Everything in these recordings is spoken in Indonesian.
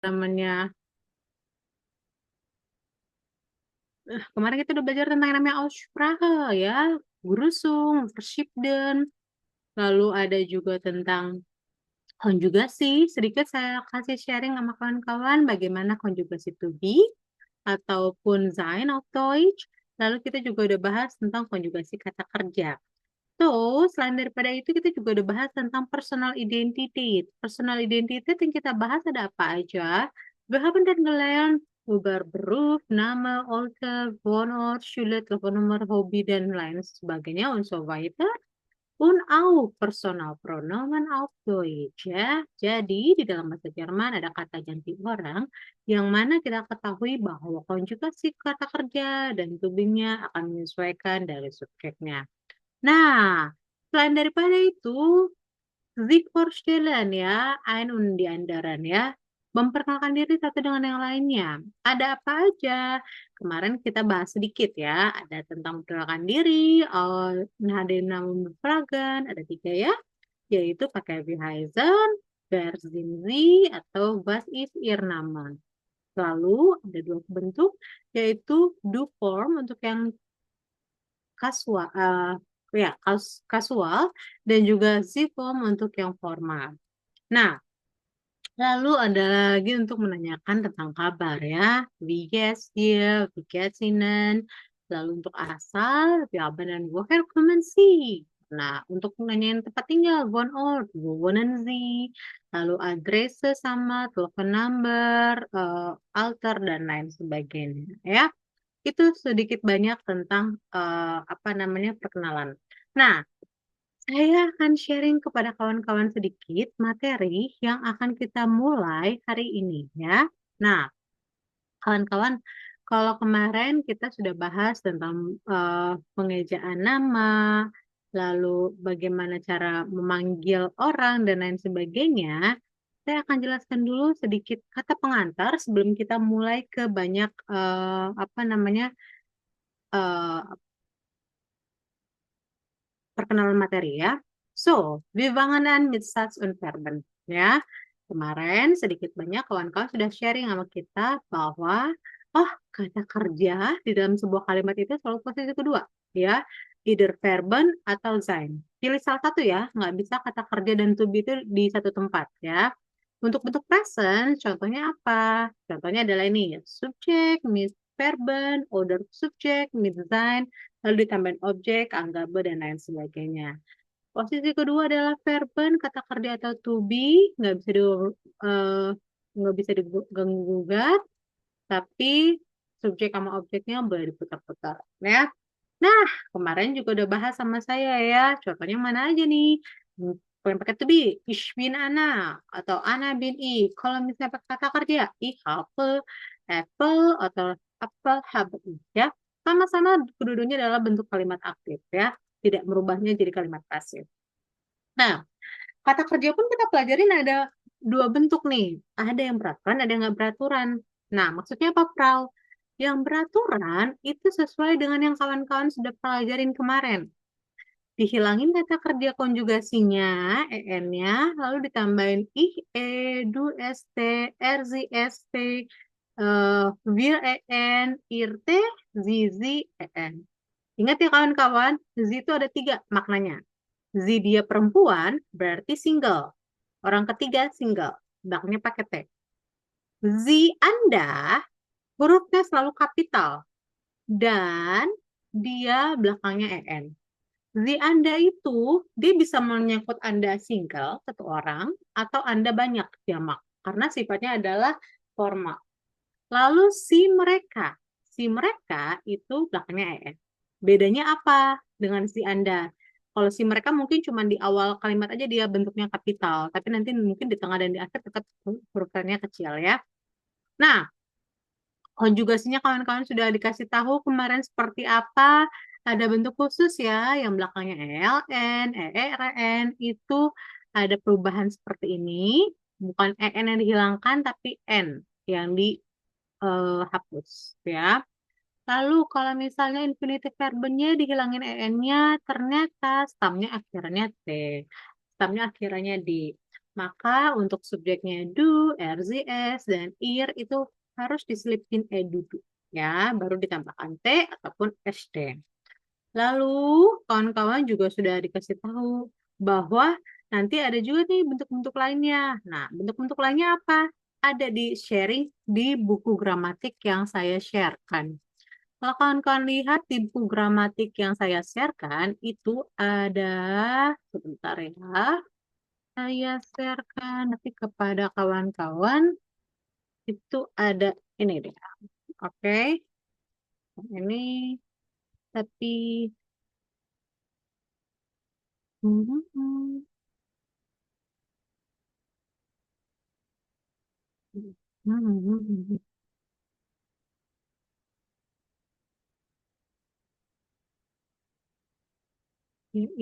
namanya kemarin kita udah belajar tentang yang namanya Aussprache ya, Begrüßung, Verschieben, lalu ada juga tentang konjugasi. Sedikit saya kasih sharing sama kawan-kawan bagaimana konjugasi to be ataupun sein auf Deutsch. Lalu kita juga udah bahas tentang konjugasi kata kerja. So, selain daripada itu kita juga udah bahas tentang personal identity. Personal identity yang kita bahas ada apa aja? Wir haben dann gelernt über Beruf, Name, Alter, Wohnort, Schule, Telefonnummer, Hobi, dan lain sebagainya und so weiter. Und auch Personalpronomen auf Deutsch ya. Jadi di dalam bahasa Jerman ada kata ganti orang yang mana kita ketahui bahwa konjugasi kata kerja dan tubingnya akan menyesuaikan dari subjeknya. Nah, selain daripada itu, sich vorstellen ya, ein und die anderen ya. Memperkenalkan diri satu dengan yang lainnya. Ada apa aja? Kemarin kita bahas sedikit ya. Ada tentang memperkenalkan diri, nah ada namun befragen, ada 3 ya. Yaitu pakai wie heißen, wer sind Sie, atau was ist Ihr Name. Lalu ada 2 bentuk, yaitu do form untuk yang kasual, ya kasual dan juga sifom untuk yang formal. Nah, lalu ada lagi untuk menanyakan tentang kabar ya, wie geht's dir, wie geht's Ihnen, lalu untuk asal, wir haben dann woher kommen Sie. Nah, untuk menanyakan tempat tinggal, Wohnort, wo wohnen Sie, lalu adrese sama telepon number, alter dan lain sebagainya ya. Itu sedikit banyak tentang apa namanya perkenalan. Nah, saya akan sharing kepada kawan-kawan sedikit materi yang akan kita mulai hari ini ya. Nah, kawan-kawan, kalau kemarin kita sudah bahas tentang pengejaan nama, lalu bagaimana cara memanggil orang dan lain sebagainya. Saya akan jelaskan dulu sedikit kata pengantar sebelum kita mulai ke banyak apa namanya eh, perkenalan materi ya. So, wir fangen an mit Satz und Verben. Ya, kemarin sedikit banyak kawan-kawan sudah sharing sama kita bahwa kata kerja di dalam sebuah kalimat itu selalu posisi kedua, ya, either Verben atau sein. Pilih salah satu ya, nggak bisa kata kerja dan to be itu di satu tempat ya. Untuk bentuk present, contohnya apa? Contohnya adalah ini, subjek, mit Verben, oder subjek, mit sein, lalu ditambahin objek, anggabe, dan lain sebagainya. Posisi kedua adalah verben, kata kerja atau to be, eh, nggak bisa diganggu gugat, tapi subjek sama objeknya boleh diputar-putar, ya. Nah, kemarin juga udah bahas sama saya ya. Contohnya mana aja nih? Yang pakai to be, ich bin Anna atau Anna bin ich. Kalau misalnya pakai kata kerja, ich habe Apple atau Apple habe ich ya. Sama-sama kedua-duanya adalah bentuk kalimat aktif ya. Tidak merubahnya jadi kalimat pasif. Nah, kata kerja pun kita pelajarin ada 2 bentuk nih. Ada yang beraturan, ada yang nggak beraturan. Nah, maksudnya apa, Pral? Yang beraturan itu sesuai dengan yang kawan-kawan sudah pelajarin kemarin. Dihilangin kata kerja konjugasinya, en-nya, lalu ditambahin ih, du, st, rz, st, wir, en, irte, zizi, en. Ingat ya kawan-kawan, zi itu ada 3 maknanya. Zi dia perempuan, berarti single. Orang ketiga single. Belakangnya pakai T. Zi Anda, hurufnya selalu kapital. Dan dia belakangnya en. Zi Anda itu, dia bisa menyangkut Anda single, satu orang, atau Anda banyak, jamak. Karena sifatnya adalah formal. Lalu si mereka. Si mereka itu belakangnya en. Bedanya apa dengan si Anda? Kalau si mereka mungkin cuma di awal kalimat aja dia bentuknya kapital, tapi nanti mungkin di tengah dan di akhir tetap hurufnya kecil ya. Nah, konjugasinya kawan-kawan sudah dikasih tahu kemarin seperti apa. Ada bentuk khusus ya, yang belakangnya ELN, EERN, itu ada perubahan seperti ini. Bukan EN yang dihilangkan, tapi N yang dihapus ya. Lalu kalau misalnya infinitive verbennya dihilangin en-nya, ternyata stamnya akhirnya T. Stamnya akhirnya D. Maka untuk subjeknya do, RZS, dan ir itu harus diselipin duduk ya, baru ditambahkan T ataupun ST. Lalu kawan-kawan juga sudah dikasih tahu bahwa nanti ada juga nih bentuk-bentuk lainnya. Nah, bentuk-bentuk lainnya apa? Ada di sharing di buku gramatik yang saya sharekan. Kalau kawan-kawan lihat di buku gramatik yang saya sharekan, itu ada, sebentar ya, saya sharekan nanti kepada kawan-kawan, itu ada ini deh. Oke, ini tapi hmm,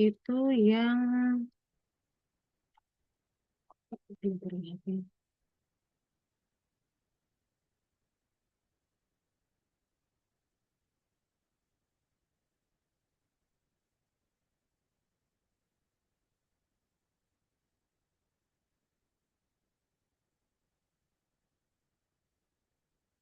itu yang pinternya.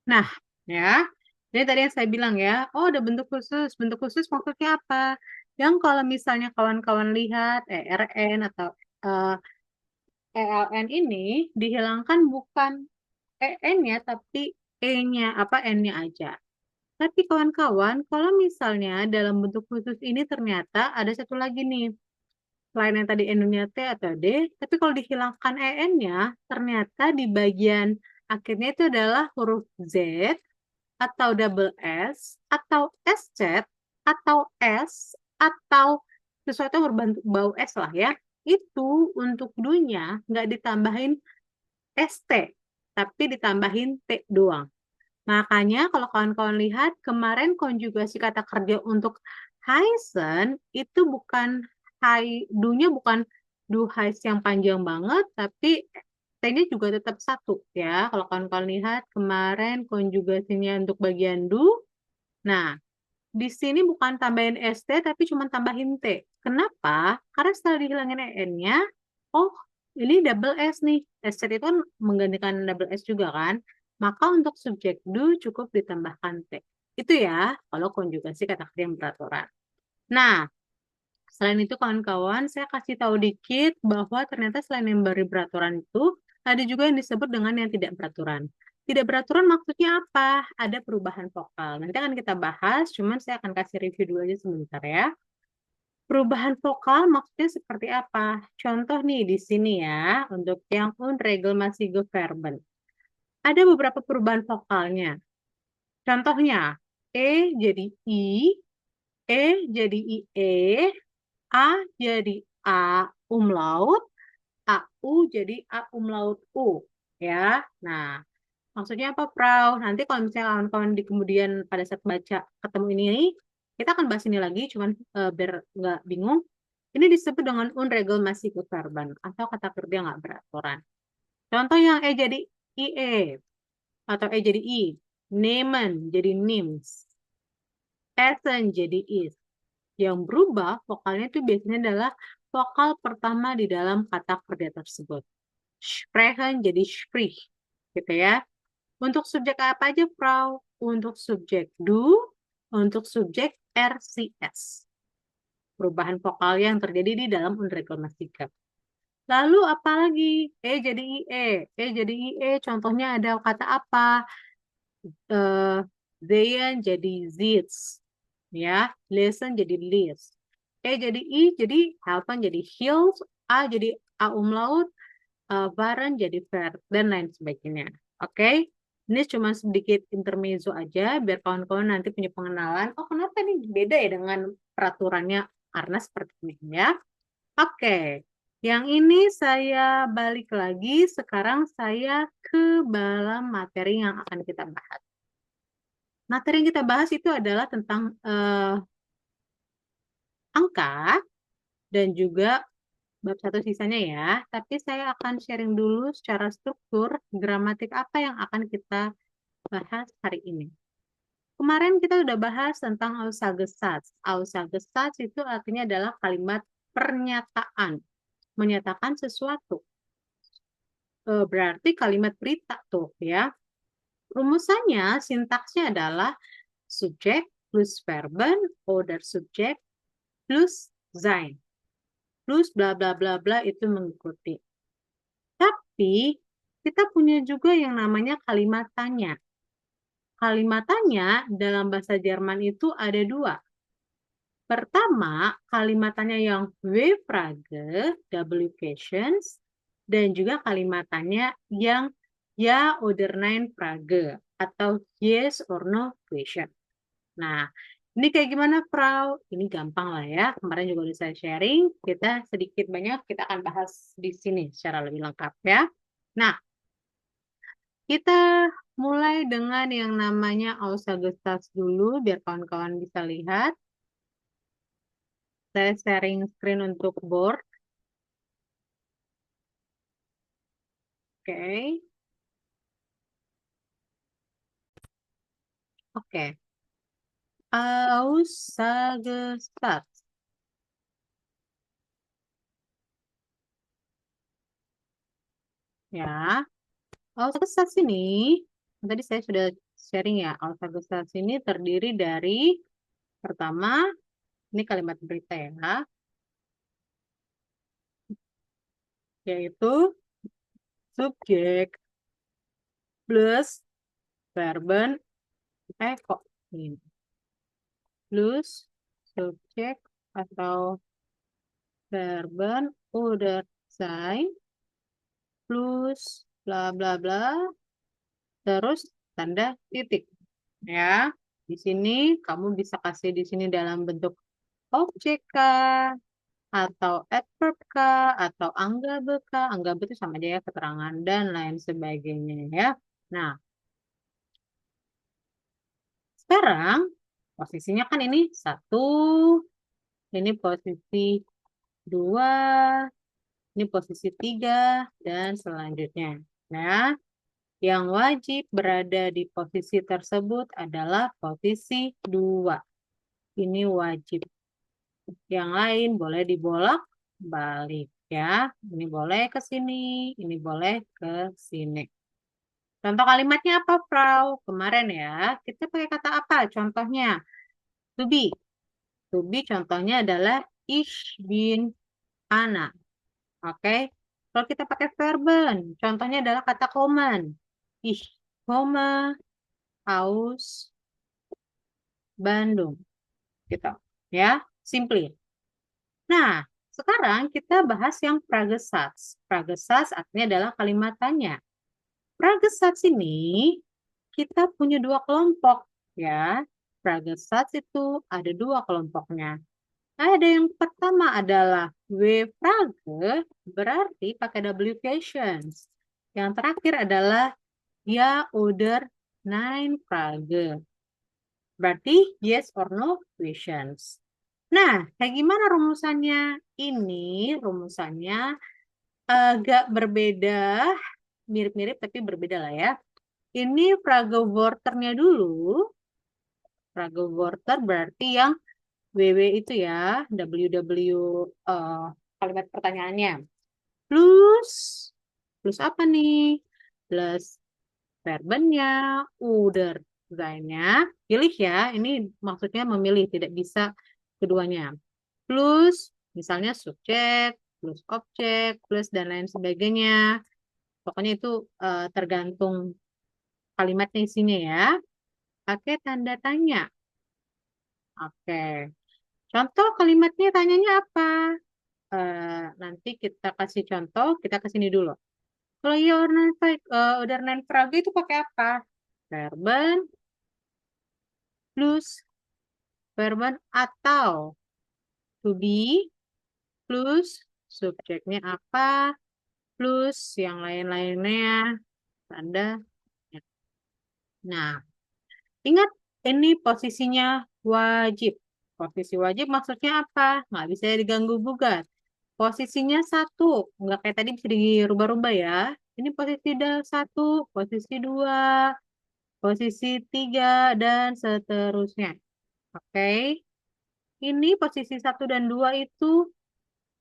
Nah, ya, jadi tadi yang saya bilang ya, oh ada bentuk khusus. Bentuk khusus maksudnya apa? Yang kalau misalnya kawan-kawan lihat ERN atau eh, ELN ini dihilangkan bukan EN-nya, tapi E-nya, apa N-nya aja. Tapi kawan-kawan, kalau misalnya dalam bentuk khusus ini ternyata ada satu lagi nih, selain yang tadi N-nya T atau D, tapi kalau dihilangkan EN-nya, ternyata di bagian akhirnya itu adalah huruf Z, atau double S, atau SZ, atau S, atau sesuatu yang berbentuk bau S lah ya, itu untuk dunya nggak ditambahin ST, tapi ditambahin T doang. Makanya kalau kawan-kawan lihat kemarin konjugasi kata kerja untuk heißen itu bukan do-nya bukan do heiß yang panjang banget, tapi T-nya juga tetap satu ya. Kalau kawan-kawan lihat kemarin konjugasinya untuk bagian do, nah di sini bukan tambahin ST tapi cuma tambahin T. Kenapa? Karena setelah dihilangin EN-nya, oh ini double S nih. SZ itu kan menggantikan double S juga kan. Maka untuk subjek do cukup ditambahkan T. Itu ya kalau konjugasi kata kerja yang beraturan. Nah, selain itu kawan-kawan, saya kasih tahu dikit bahwa ternyata selain yang beraturan itu, ada juga yang disebut dengan yang tidak beraturan. Tidak beraturan maksudnya apa? Ada perubahan vokal. Nanti akan kita bahas, cuman saya akan kasih review dulu aja sebentar ya. Perubahan vokal maksudnya seperti apa? Contoh nih di sini ya, untuk yang unregelmäßige Verben. Ada beberapa perubahan vokalnya. Contohnya, jadi E jadi IE, A jadi A umlaut, AU jadi A umlaut U. Ya, nah maksudnya apa, Prau? Nanti kalau misalnya kawan-kawan di kemudian pada saat baca ketemu ini, kita akan bahas ini lagi, cuman biar nggak bingung. Ini disebut dengan unregelmäßige Verben atau kata kerja nggak beraturan. Contoh yang jadi IE atau jadi I. Nehmen jadi nims. Essen jadi is. Yang berubah vokalnya itu biasanya adalah vokal pertama di dalam kata kerja tersebut. Sprechen jadi sprich, gitu ya. Untuk subjek apa aja, Frau? Untuk subjek do, untuk subjek RCS. Perubahan vokal yang terjadi di dalam unregelmäßige. Lalu apa lagi? Jadi IE. Jadi IE, contohnya ada kata apa? Sehen jadi sitz. Ya, listen jadi list. Jadi I jadi helpen jadi hills, A jadi A umlaut, waren jadi ver, dan lain sebagainya. Oke, ini cuma sedikit intermezzo aja biar kawan-kawan nanti punya pengenalan. Oh, kenapa ini beda ya dengan peraturannya? Karena seperti ini ya. Oke, yang ini saya balik lagi. Sekarang saya ke dalam materi yang akan kita bahas. Materi yang kita bahas itu adalah tentang angka dan juga bab satu sisanya ya. Tapi saya akan sharing dulu secara struktur gramatik apa yang akan kita bahas hari ini. Kemarin kita udah bahas tentang Aussagesatz. Aussagesatz itu artinya adalah kalimat pernyataan, menyatakan sesuatu. berarti kalimat berita tuh ya. Rumusannya, sintaksnya adalah subjek plus verben, oder subjek plus sein. Plus bla bla bla bla itu mengikuti. Tapi kita punya juga yang namanya kalimat tanya. Kalimat tanya dalam bahasa Jerman itu ada dua. Pertama, kalimatannya yang W-Frage, W questions, dan juga kalimatannya yang ya oder nein Frage, atau yes or no question. Nah, ini kayak gimana, Frau? Ini gampang lah ya. Kemarin juga udah saya sharing. Kita sedikit banyak, kita akan bahas di sini secara lebih lengkap ya. Nah, kita mulai dengan yang namanya Aussagestats dulu, biar kawan-kawan bisa lihat. Saya sharing screen untuk board. Oke. Oke. Aussagestats. Ya. Aussagestats ini, tadi saya sudah sharing ya, Aussagestats ini terdiri dari, pertama, ini kalimat berita ya, yaitu subjek plus verben, kok ini, plus subjek atau verben oder sein plus bla bla bla terus tanda titik ya. Di sini kamu bisa kasih di sini dalam bentuk objek kah atau adverb kah atau anggabe kah. Anggabe itu sama aja ya, keterangan dan lain sebagainya ya. Nah, sekarang posisinya kan ini satu, ini posisi dua, ini posisi tiga, dan selanjutnya. Nah, yang wajib berada di posisi tersebut adalah posisi dua. Ini wajib. Yang lain boleh dibolak balik ya. Ini boleh ke sini, ini boleh ke sini. Contoh kalimatnya apa, Frau? Kemarin ya, kita pakai kata apa? Contohnya, to be. To be contohnya adalah ich bin Anna. Oke. Kalau kita pakai verben, contohnya adalah kata kommen. Ich komme aus Bandung. Gitu. Ya, simply. Nah, sekarang kita bahas yang pragesats. Pragesats artinya adalah kalimat tanya. Pragesats ini kita punya dua kelompok ya. Pragesats itu ada dua kelompoknya. Ada yang pertama adalah W-Frage, berarti pakai W questions. Yang terakhir adalah ya oder nein Frage. Berarti yes or no questions. Nah, kayak gimana rumusannya? Ini rumusannya agak berbeda, mirip-mirip tapi berbeda lah ya. Ini Frageworternya dulu. Frageworter berarti yang WW itu ya, WW kalimat pertanyaannya. Plus, plus apa nih? Plus verbennya, udah nya. Pilih ya, ini maksudnya memilih, tidak bisa keduanya. Plus, misalnya subjek, plus objek, plus dan lain sebagainya. Pokoknya itu tergantung kalimatnya isinya ya. Pakai tanda tanya. Oke. Contoh kalimatnya tanyanya apa? Nanti kita kasih contoh, kita ke sini dulu. Kalau ya order frage itu pakai apa? Verben plus verben atau to be plus subjeknya apa plus yang lain-lainnya tanda. Nah, ingat ini posisinya wajib. Posisi wajib maksudnya apa? Nggak bisa diganggu gugat. Posisinya satu, nggak kayak tadi bisa dirubah-rubah ya. Ini posisi satu, posisi dua, posisi tiga, dan seterusnya. Oke, ini posisi satu dan dua itu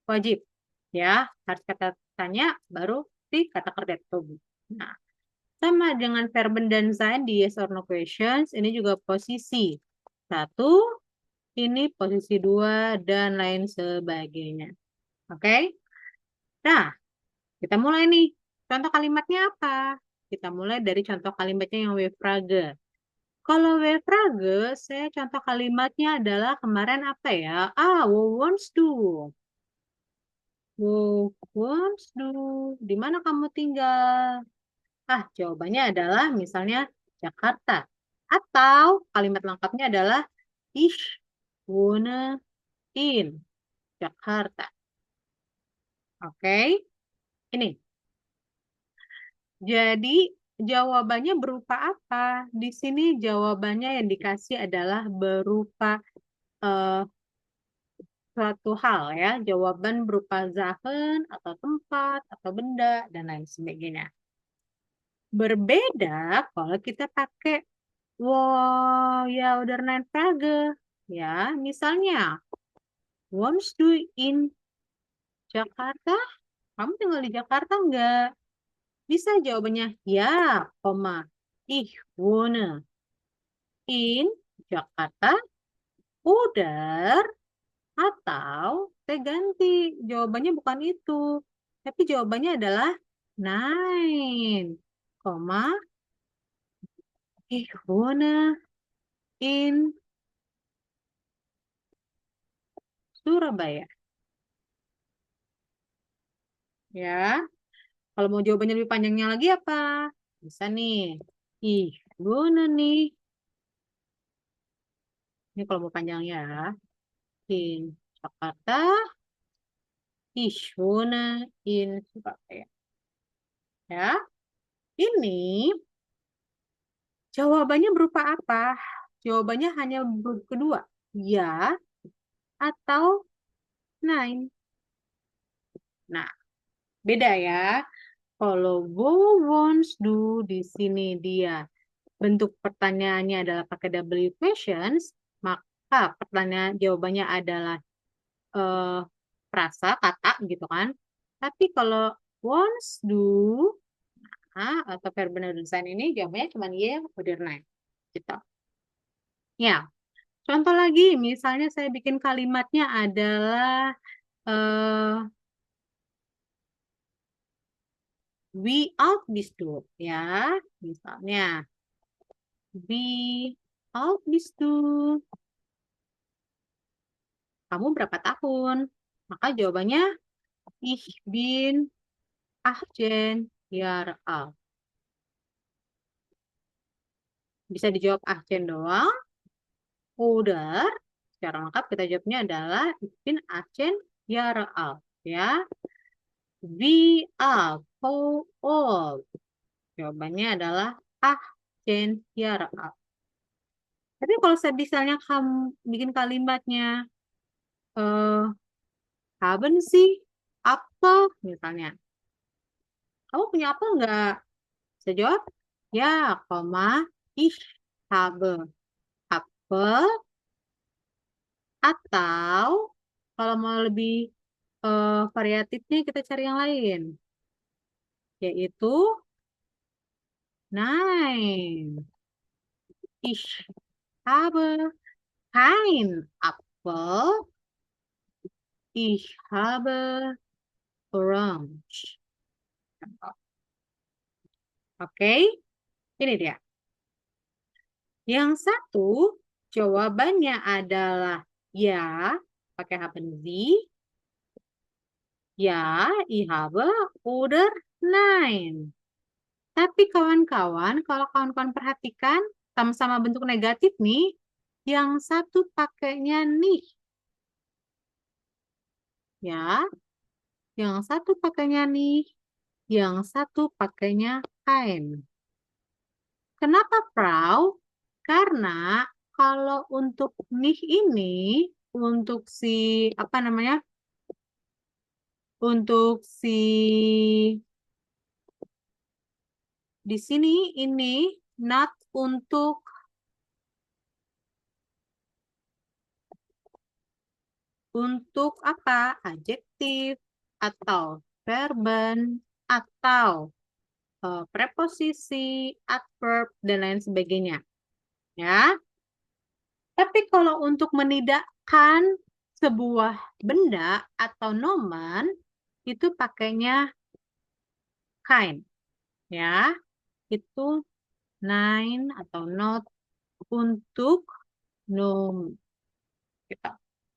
wajib. Ya, harus kata tanya baru seperti kata kerja tersebut. Nah, sama dengan verben dan sein di yes or no questions, ini juga posisi satu, ini posisi dua, dan lain sebagainya. Oke? Nah, kita mulai nih. Contoh kalimatnya apa? Kita mulai dari contoh kalimatnya yang W-frage. Kalau W-frage, saya contoh kalimatnya adalah kemarin apa ya? Who wants to. Who wants to. Di mana kamu tinggal? Jawabannya adalah misalnya Jakarta. Atau kalimat lengkapnya adalah Ich wohne in Jakarta. Oke, ini. Jadi jawabannya berupa apa? Di sini jawabannya yang dikasih adalah berupa eh, suatu hal ya. Jawaban berupa Sachen atau tempat atau benda dan lain sebagainya. Berbeda kalau kita pakai wow ya udah nine frage. Ya, misalnya Worms do in Jakarta. Kamu tinggal di Jakarta nggak? Bisa jawabannya ya, koma. Ich wohne in Jakarta. Udah atau saya ganti. Jawabannya bukan itu. Tapi jawabannya adalah nine, koma. Ich wohne in Surabaya. Ya, kalau mau jawabannya lebih panjangnya lagi apa? Bisa nih. Ih, wohne nih. Ini kalau mau panjangnya ya. In Jakarta. Ich wohne in Surabaya. Ya, ini jawabannya berupa apa? Jawabannya hanya berupa kedua. Ya atau nine. Nah, beda ya. Kalau go, wants, do di sini dia bentuk pertanyaannya adalah pakai W questions, maka pertanyaan jawabannya adalah eh, frasa, kata gitu kan. Tapi kalau wants, do, atau verb design ini jawabannya cuma yeah, udah nine. Gitu. Ya, contoh lagi, misalnya saya bikin kalimatnya adalah eh, we out this door, ya. Misalnya, we out this door. Kamu berapa tahun? Maka jawabannya, ich bin 18 Jahre alt. Bisa dijawab 18 doang. Udah. Secara lengkap kita jawabnya adalah ich bin 18 Jahre alt. Ya. We are how old? Jawabannya adalah Jahre alt. Tapi kalau saya misalnya kamu bikin kalimatnya eh haben sih apel misalnya. Kamu punya apel nggak? Saya jawab, ya, koma, ich habe apel. Atau kalau mau lebih variatifnya kita cari yang lain. Yaitu nine. Ich habe kein Apfel. Ich habe Orange. Oke, ini dia. Yang satu jawabannya adalah ya, pakai haben Sie. Ya, ich habe oder nein. Tapi kawan-kawan, kalau kawan-kawan perhatikan, sama-sama bentuk negatif nih, yang satu pakainya nih. Ya, yang satu pakainya nih, yang satu pakainya kain. Kenapa Frau? Karena kalau untuk nih ini, untuk si apa namanya? Untuk si di sini ini not untuk apa? Adjektif atau verben. atau preposisi, adverb, dan lain sebagainya. Ya. Tapi kalau untuk menidakkan sebuah benda atau nomen, itu pakainya kind. Ya. Itu nine atau not untuk nomen. Gitu.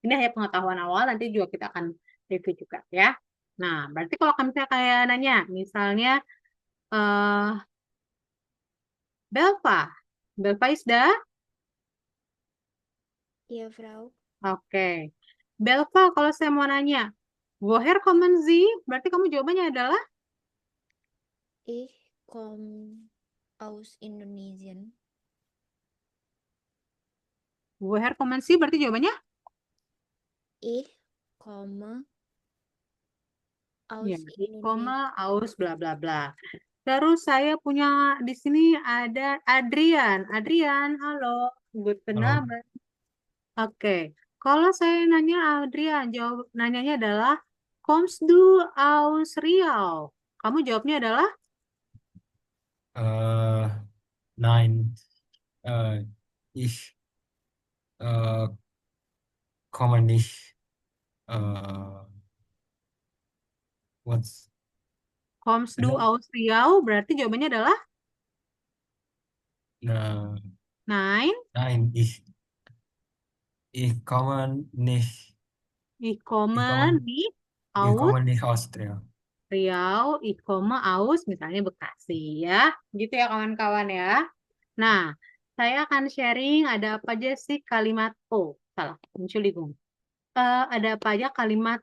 Ini hanya pengetahuan awal, nanti juga kita akan review juga ya. Nah, berarti kalau misalnya kayak nanya, misalnya eh Belva. Belva is the? Ja, Frau. Oke. Belva, kalau saya mau nanya, woher kommen Sie? Berarti kamu jawabannya adalah? Ich komme aus Indonesien. Woher kommen Sie? Berarti jawabannya? Ich komme Ya, aus koma, Indonesien. aus, bla bla bla. Terus saya punya di sini ada Adrian. Adrian, halo. Good Halo, Abend. Oke. Kalau saya nanya Adrian, jawab nanyanya adalah kommst du aus Riau? Kamu jawabnya adalah? äh, nein, ich komme nicht, äh, what's, Kommst du aus Riau? Berarti jawabannya adalah äh, nein. nein, ich komme nicht, Ich ich komme komme, nicht ich aus komme nicht aus Trier. Riau. Ich komme aus misalnya Bekasi ya. Gitu ya kawan-kawan ya. Nah, saya akan sharing ada apa aja sih kalimat salah, Entschuldigung. Ada apa aja kalimat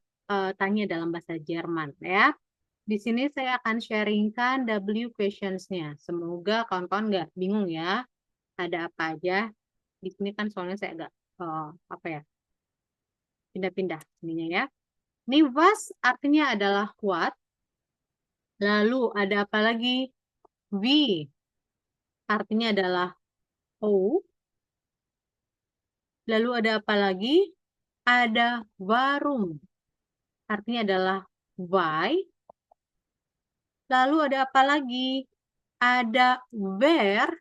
tanya dalam bahasa Jerman ya. Di sini saya akan sharingkan W questions-nya. Semoga kawan-kawan nggak bingung ya. Ada apa aja. Di sini kan soalnya saya agak apa ya, pindah-pindah ininya ya. Ini was artinya adalah what. Lalu ada apa lagi? We artinya adalah who. Lalu ada apa lagi? Ada warum. Artinya adalah why. Lalu ada apa lagi? Ada where.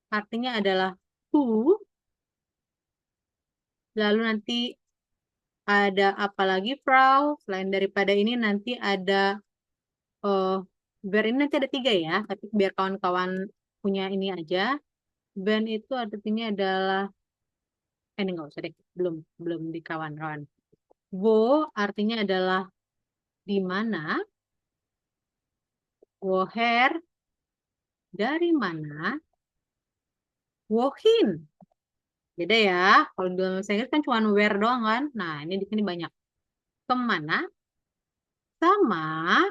Artinya adalah who. Lalu nanti ada apa lagi, Frau? Selain daripada ini nanti ada where ini nanti ada 3 ya. Tapi biar kawan-kawan punya ini aja. Ben itu artinya adalah ini nggak usah deh, belum belum di kawan-kawan. Wo artinya adalah di mana. Woher dari mana. Wohin beda ya. Kalau di dalam bahasa Inggris kan cuma where doang kan. Nah ini di sini banyak. Kemana? Sama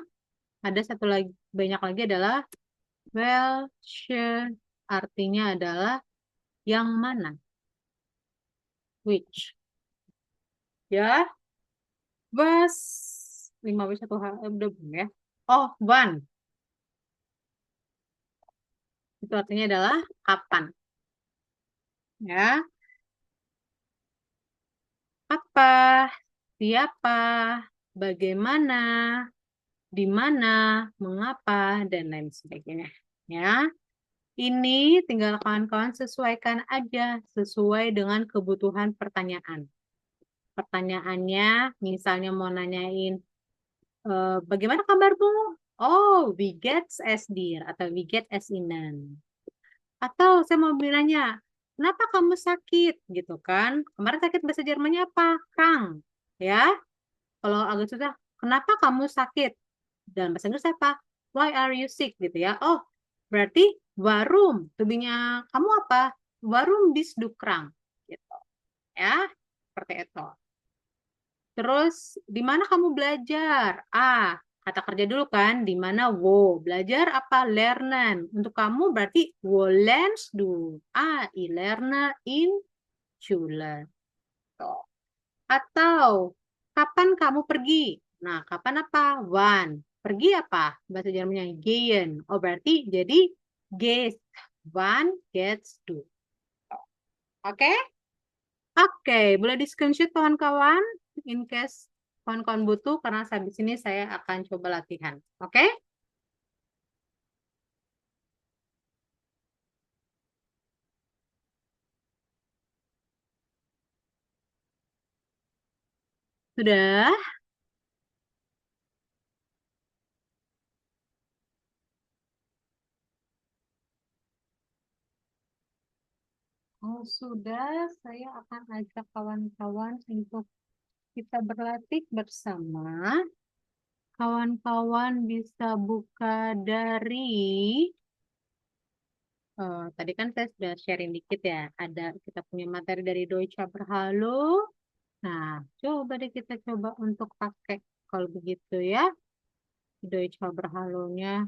ada satu lagi, banyak lagi adalah welche artinya adalah yang mana. Which. Ya. Was 5W1 udah belum ya. Oh, one. Itu artinya adalah kapan. Ya. Apa, siapa, bagaimana, di mana, mengapa, dan lain sebagainya. Ya, ini tinggal kawan-kawan sesuaikan aja sesuai dengan kebutuhan pertanyaan. Pertanyaannya, misalnya mau nanyain, bagaimana kabarmu? Oh, we get as dear atau we get as inan. Atau saya mau nanya, kenapa kamu sakit? Gitu kan? Kemarin sakit bahasa Jermannya apa? Krank. Ya, kalau agak susah, kenapa kamu sakit? Dalam bahasa Inggris apa? Why are you sick? Gitu ya. Oh, berarti warum. Tubinya kamu apa? Warum bist du krank? Gitu. Ya, seperti itu. Terus, di mana kamu belajar? Kata kerja dulu kan, di mana wo. Belajar apa? Lernen. Untuk kamu berarti wo lernst du. I lerne in Schule. Tuh. Atau kapan kamu pergi? Nah, kapan apa? Wann. Pergi apa? Bahasa Jermannya gehen. Oh, berarti jadi gehst. Wann gehst du? Oke? Oke, boleh di screenshot kawan-kawan in case kawan-kawan butuh karena habis ini saya akan coba latihan. Oke? Sudah? Oh, sudah. Saya akan ajak kawan-kawan untuk kita berlatih bersama. Kawan-kawan bisa buka dari tadi kan saya sudah sharing dikit ya. Ada kita punya materi dari Deutsche Berhalo. Nah, coba deh kita coba untuk pakai kalau begitu ya. Deutsche Berhalonya.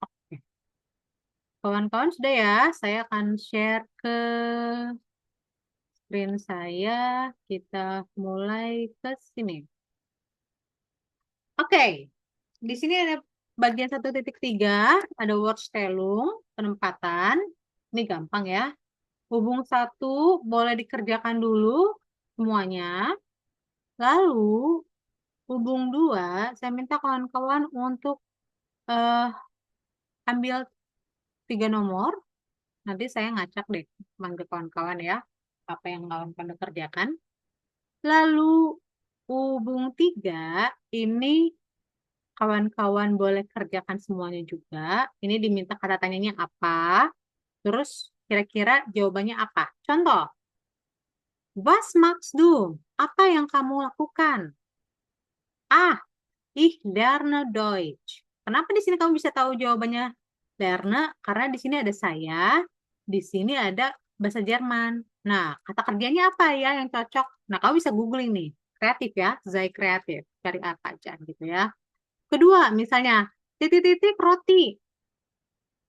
Oke. Kawan-kawan sudah ya. Saya akan share ke screen saya. Kita mulai ke sini. Oke. Di sini ada bagian 1.3, ada Wortstellung, penempatan. Ini gampang ya. Hubung 1 boleh dikerjakan dulu semuanya. Lalu hubung 2, saya minta kawan-kawan untuk eh, ambil 3 nomor. Nanti saya ngacak deh manggil kawan-kawan ya. Apa yang kawan-kawan kerjakan. Lalu hubung 3, ini kawan-kawan boleh kerjakan semuanya juga. Ini diminta kata tanyanya apa. Terus kira-kira jawabannya apa? Contoh, Was machst du? Apa yang kamu lakukan? Ah, ich lerne Deutsch. Kenapa di sini kamu bisa tahu jawabannya lerne? Karena di sini ada saya, di sini ada bahasa Jerman. Nah, kata kerjanya apa ya yang cocok? Nah, kamu bisa googling nih. Kreatif ya, Zai kreatif. Cari apa aja gitu ya. Kedua, misalnya, titik-titik roti.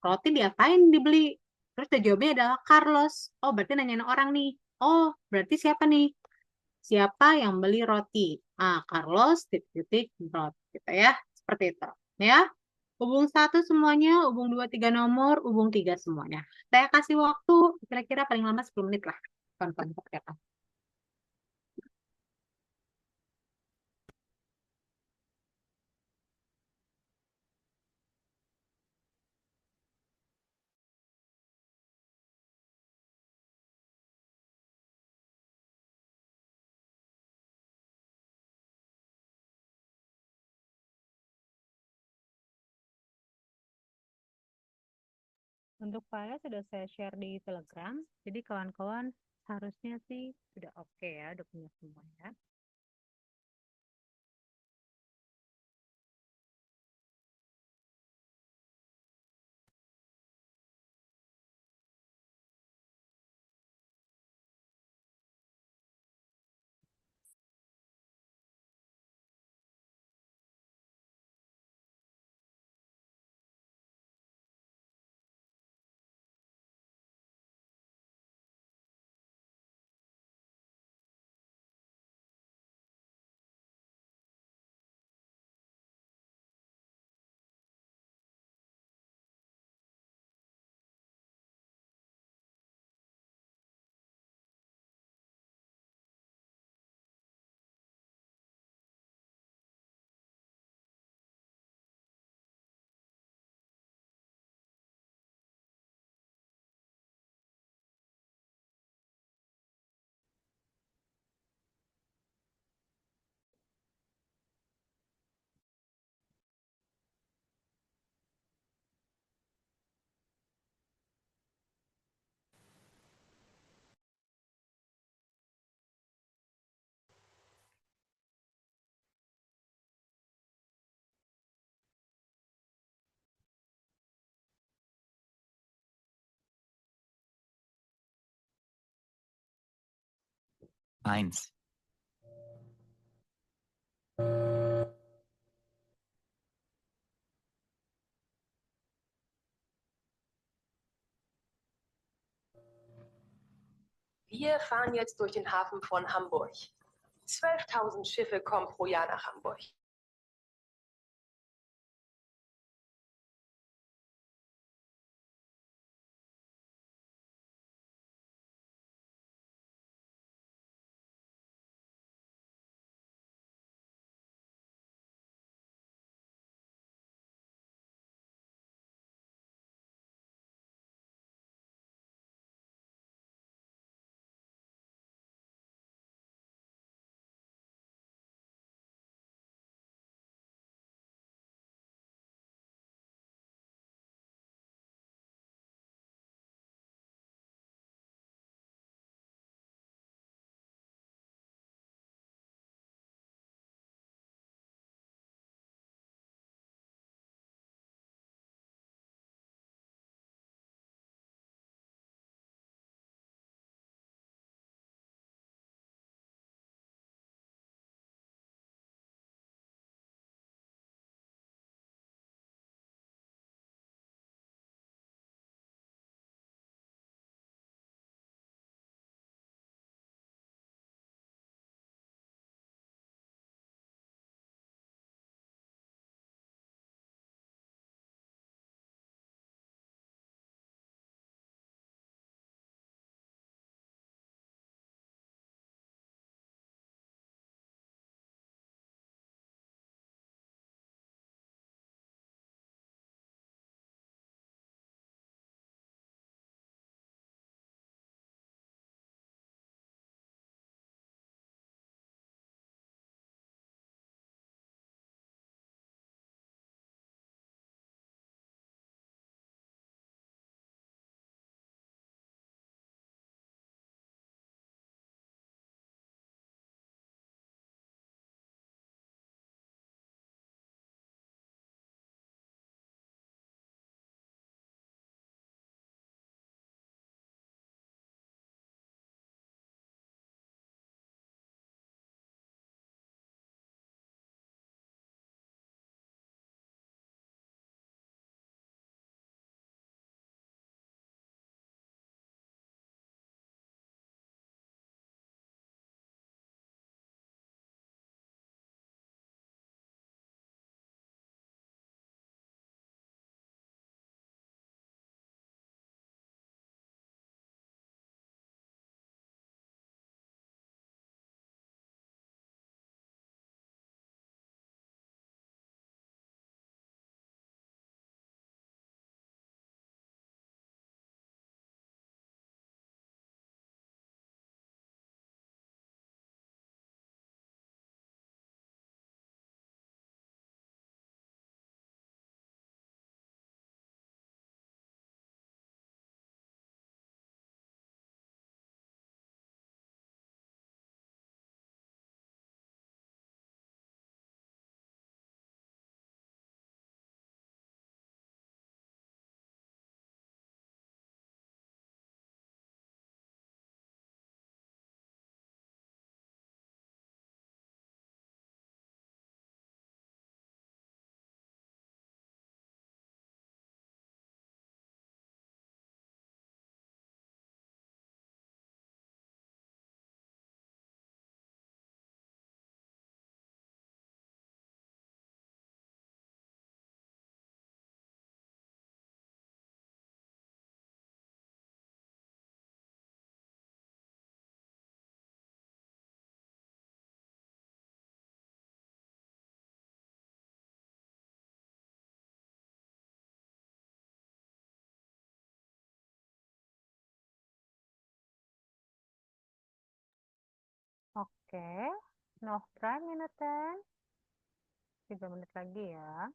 Roti diapain dibeli? Terus jawabannya adalah Carlos. Oh, berarti nanyain orang nih. Oh, berarti siapa nih? Siapa yang beli roti? Ah, Carlos, titik-titik, roti. Gitu ya. Seperti itu. Ya. Hubung 1 semuanya, hubung 2, 3 nomor, hubung 3 semuanya. Saya kasih waktu kira-kira paling lama 10 menit lah. Kawan-kawan kerjakan. Untuk file sudah saya share di Telegram, jadi kawan-kawan harusnya sih sudah oke ya, udah punya semua ya. Eins. Wir fahren jetzt durch den Hafen von Hamburg. 12.000 Schiffe kommen pro Jahr nach Hamburg. Oke, noch 3 Minuten. 3 menit lagi ya.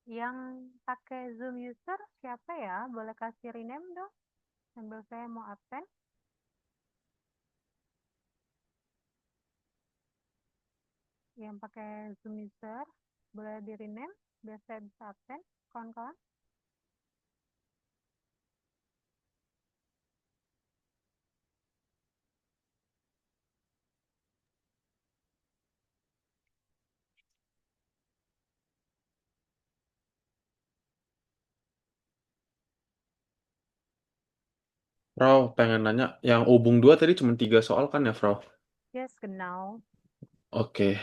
Yang pakai Zoom user siapa ya? Boleh kasih rename dong, sambil saya mau absen. Yang pakai Zoom user, boleh di rename, biar saya bisa absen, kawan-kawan. Frau, pengen nanya, yang Ubung 2 tadi cuma 3 soal kan ya, Frau? Yes, genau. Oke.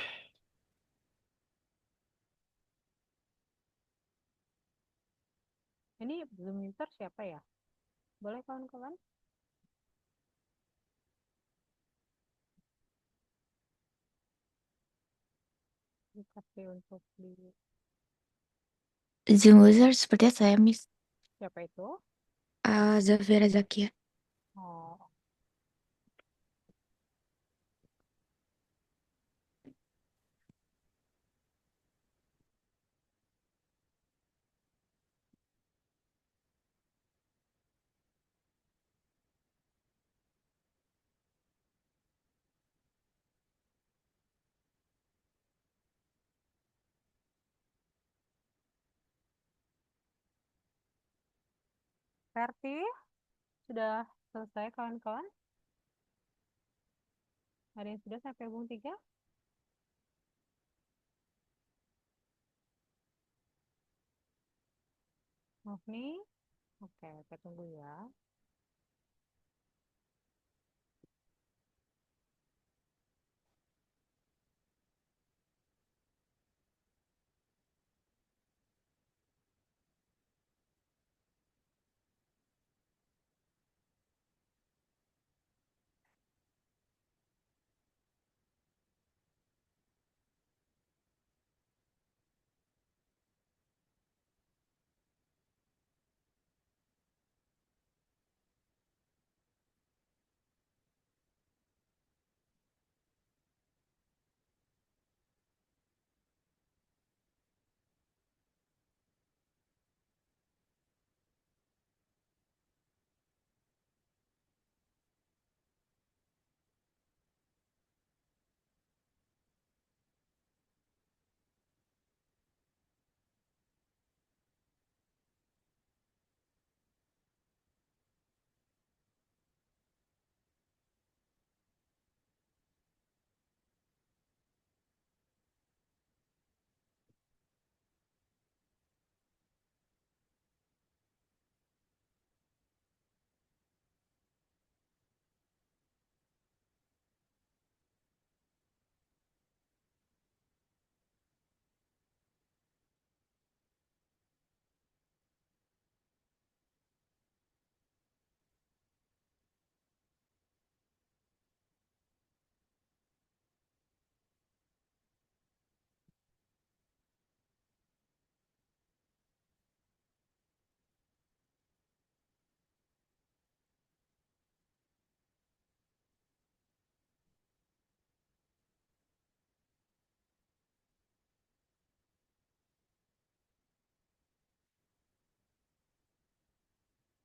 Ini Zoom user siapa ya? Boleh kawan-kawan? Dikasih untuk di Zoom user sepertinya saya, Miss. siapa itu? Zafira Zakia. Oh, Verti, sudah selesai kawan-kawan? Ada yang sudah sampai hubung 3? Mufni? Oke, kita tunggu ya.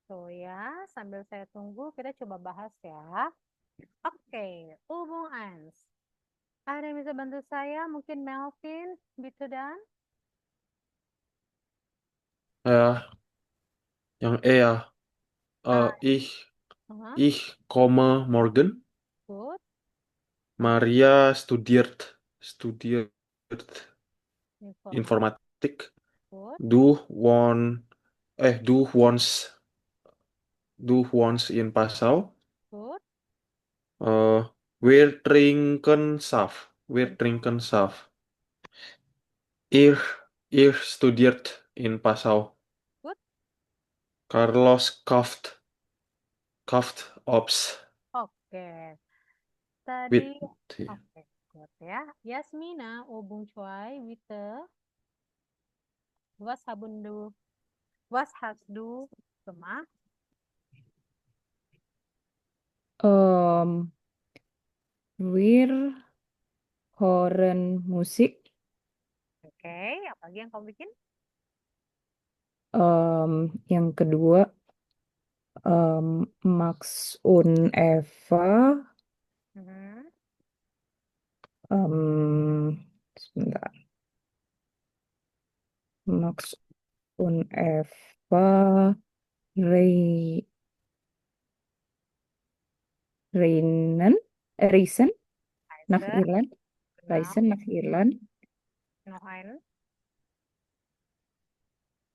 Tuh ya, sambil saya tunggu kita coba bahas ya. Oke, Ubung Ans. Ada yang bisa bantu saya? Mungkin Melvin, gitu dan? Ya, yang E ya. Uh-huh. Ich komme morgen. Good. Maria studiert Informasi. Informatik. Good. Du wohnst in Passau. Good. Wir trinken Saft. Ihr studiert in Passau. Good. Carlos kauft Obst Oke. Tadi, with oke, good ya. Yasmina, Ubung Choi, Witte, was hast du gemacht? Wir hören Musik. Oke, apa lagi yang kamu bikin? Yang kedua, Max und Eva. Mhm. Sebentar. Max und Eva. Reisen nach Reise, Irland. genau, Reisen nach Irland. noch einen.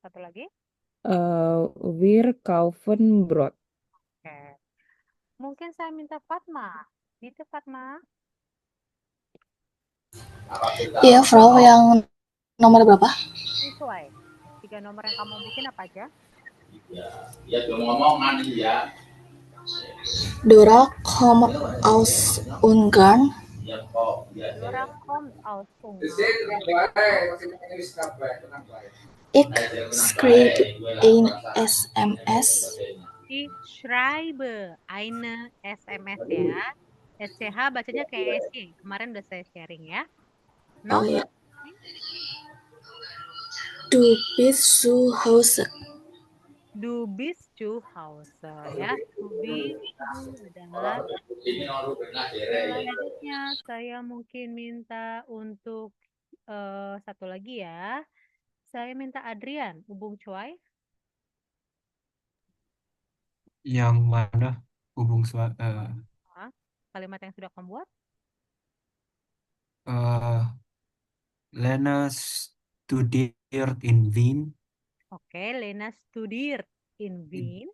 Satu lagi. Wir kaufen Brot. Oke. Mungkin saya minta Fatma. Gitu, Fatma. Iya, Frau, yang nomor berapa? Sesuai. 3 nomor yang kamu bikin apa aja? Dora kommt aus Ungarn. Dora kommt aus Ungarn. Ich schreibe ein SMS. Ich schreibe eine SMS ya. SCH bacanya kayak SY. Kemarin udah saya sharing ya. Oh ya. Du bist zu Hause. Du bist zu Hause ya. Du adalah selanjutnya saya mungkin minta untuk satu lagi ya. Saya minta Adrian, Ubung Choi. Yang mana hubung Kalimat yang sudah kamu buat. Lena studiert in Wien. Oke, Lena studiert in Wien.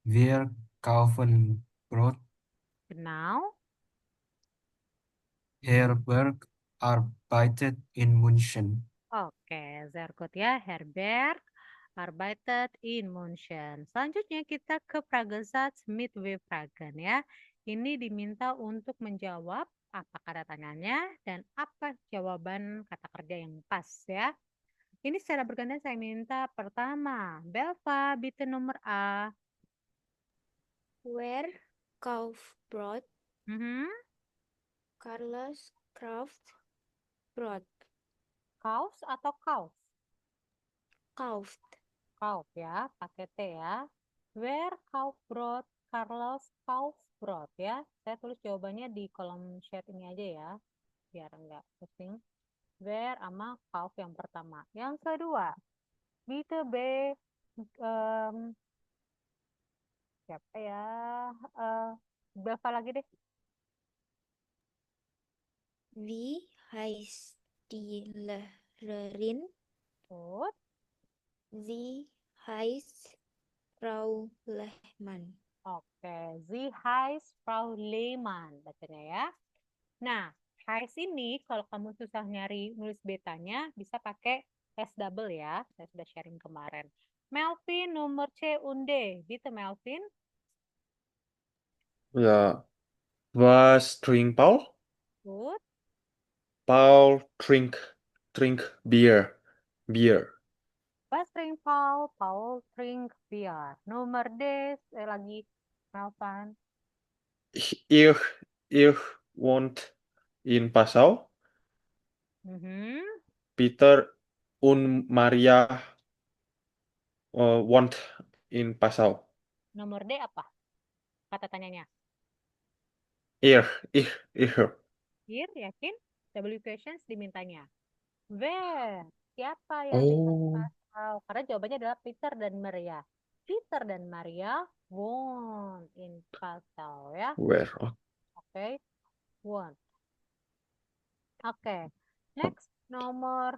Wir kaufen Brot. Genau. Herberg arbeitet in München. Oke, sehr gut ya. Herbert arbeitet in München. Selanjutnya kita ke Fragensatz mit W-Fragen ya. Ini diminta untuk menjawab apa kata tanyanya dan apa jawaban kata kerja yang pas ya. Ini secara bergantian saya minta pertama, Belva, bitte nomor A. Wer kauft Brot? Carlos kauft Brot. Kaus atau kauf? Kauft. Kauf ya, pakai T ya. Wer kauft Brot? Carlos kauft Brot ya. Saya tulis jawabannya di kolom chat ini aja ya, biar enggak pusing. Wer sama kauf yang pertama. Yang kedua, bitte B. Siapa ya? Berapa lagi deh? Wie heißt die Lehrerin? Good. Sie heißt Frau Lehmann. Oke, Sie heißt Frau Lehmann bacanya ya. Nah, heißt ini kalau kamu susah nyari nulis betanya bisa pakai S double ya. Saya sudah sharing kemarin. Melvin nomor C und D. Bitte Melvin. Ya. Was trinkt Paul? Good. Paul trink Bier. Was trinkt Paul? Paul trinkt Bier. Nomor D lagi Melvin. Ich wohnt in Passau. Peter und Maria Want in Passau. Nomor D apa? Kata tanyanya. Hier. Here, yakin? W questions dimintanya. Where? Siapa yang di Oh, Passau? Karena jawabannya adalah Peter dan Maria. Peter dan Maria won in Passau ya. where? Oke, won. Oke. Next, nomor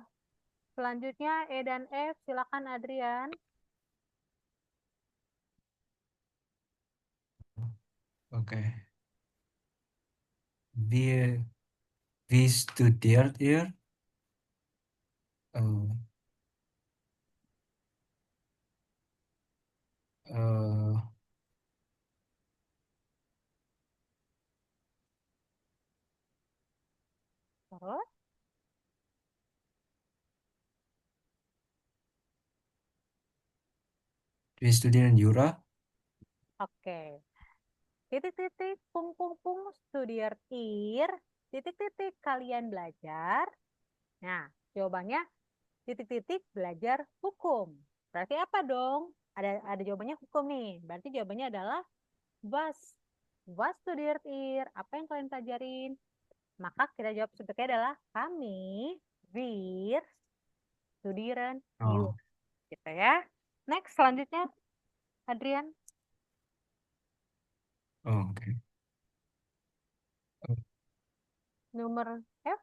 selanjutnya E dan F. Silakan Adrian. Okay. We studiert hier. Uh, uh, Terus, we studieren Jura. oke. Titik-titik, pung, studiert ihr. Titik-titik, kalian belajar. Nah, jawabannya titik-titik belajar hukum. Berarti apa dong? Ada jawabannya hukum nih. Berarti jawabannya adalah was. Was studiert ihr? Apa yang kalian pelajarin? Maka kita jawab sepertinya adalah kami, wir, studieren, you. Oh, Gitu ya. Next, selanjutnya, Adrian. okay. Nomor F.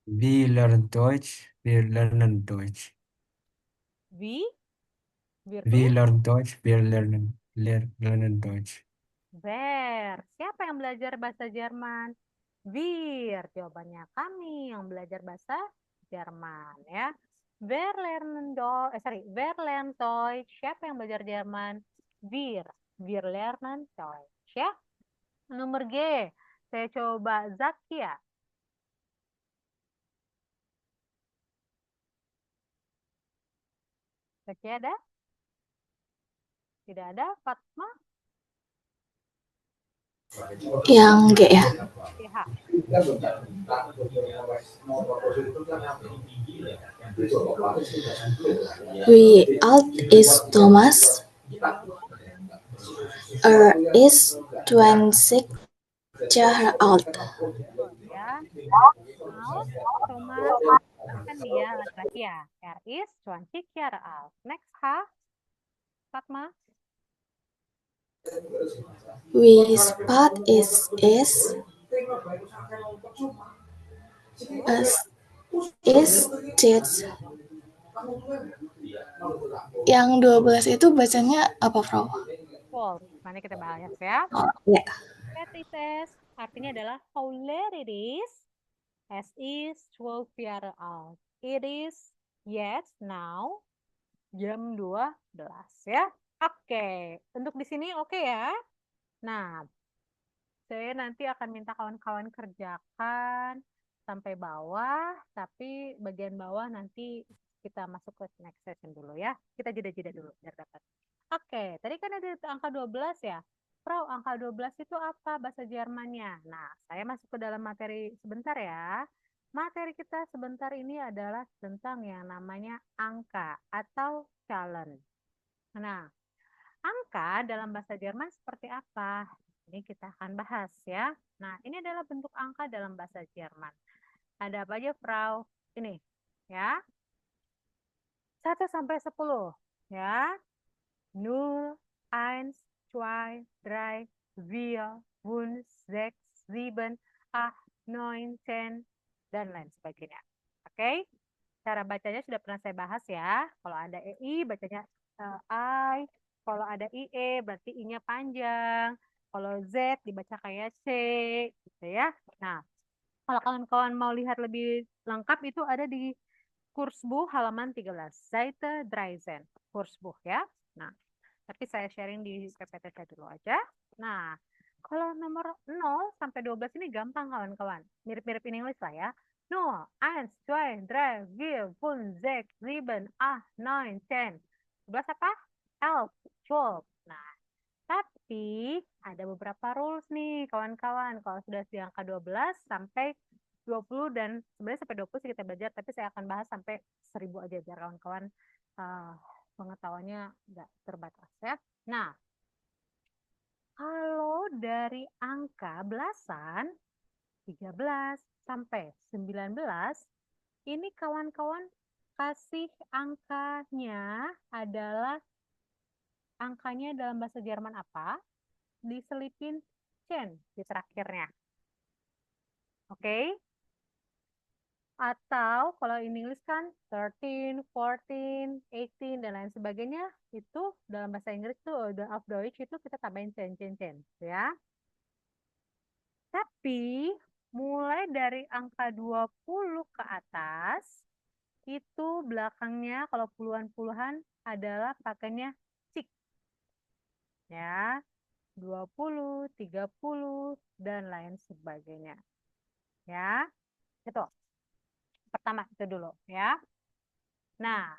We learn Deutsch. Wir lernen Deutsch. We, wir We tuh, learn Deutsch. Wir lernen Deutsch. Wer. Siapa yang belajar bahasa Jerman? Wir. Jawabannya kami yang belajar bahasa Jerman ya. Wer lernt Deutsch? Siapa yang belajar Jerman? Wir. Wir lernen Deutsch ya. Nomor G. Saya coba Zakia. Zakia ada? Tidak ada. Fatma? Yang G ya. TH. Wie alt ist Thomas? Is 26 Jahre alt. Ya. Now, Thomas kan dia laki-laki ya. Is 20 Jahre alt. Next, H. Fatma. Wie spät ist es? Es ist jetzt. Yang 12 itu bacanya apa, Frau? False. Nanti kita bahas ya. Oh, ya. Practices artinya adalah how late it is. S is 12 Jahre alt. It is yes now jam 12 ya. Oke, untuk di sini oke ya. Nah, saya nanti akan minta kawan-kawan kerjakan sampai bawah, tapi bagian bawah nanti kita masuk ke next session dulu ya. Kita jeda-jeda dulu biar dapat. Oke, tadi kan ada angka 12 ya. Frau, angka 12 itu apa bahasa Jermannya? Nah, saya masuk ke dalam materi sebentar ya. Materi kita sebentar ini adalah tentang yang namanya angka atau Zahlen. Nah, angka dalam bahasa Jerman seperti apa? Ini kita akan bahas ya. Nah, ini adalah bentuk angka dalam bahasa Jerman. Ada apa aja, Frau? Ini, ya. 1 sampai 10, ya. 0, 1, 2, 3, 4, 5, 6, 7, 8, 9, 10, dan lain sebagainya. Oke? Cara bacanya sudah pernah saya bahas ya. Kalau ada EI, bacanya I. Kalau ada IE, berarti I-nya panjang. Kalau Z, dibaca kayak C. Gitu ya. Nah, kalau kawan-kawan mau lihat lebih lengkap, itu ada di Kursbuch halaman 13. Seite 13. Kursbuch ya. Nah, tapi saya sharing di PPT saya dulu aja. Nah, kalau nomor 0 sampai 12 ini gampang kawan-kawan. Mirip-mirip in English lah ya. 0, 1, 2, 3, 4, 5, 6, 7, 8, 9, 10. 11 apa? 11, 12. Nah, tapi ada beberapa rules nih kawan-kawan. Kalau sudah di angka 12 sampai 20 dan sebenarnya sampai 20 sih kita belajar, tapi saya akan bahas sampai 1000 aja biar kawan-kawan pengetahuannya nggak terbatas ya. Nah, kalau dari angka belasan 13 sampai 19 ini kawan-kawan kasih angkanya adalah angkanya dalam bahasa Jerman apa? Diselipin Chen di terakhirnya. Oke? Atau kalau in English kan 13, 14, 18 dan lain sebagainya itu dalam bahasa Inggris tuh auf Deutsch itu kita tambahin Chen ya. Tapi mulai dari angka 20 ke atas itu belakangnya kalau puluhan-puluhan adalah pakainya cik. Ya, 20, 30 dan lain sebagainya. Ya, itu. Pertama itu dulu ya. Nah,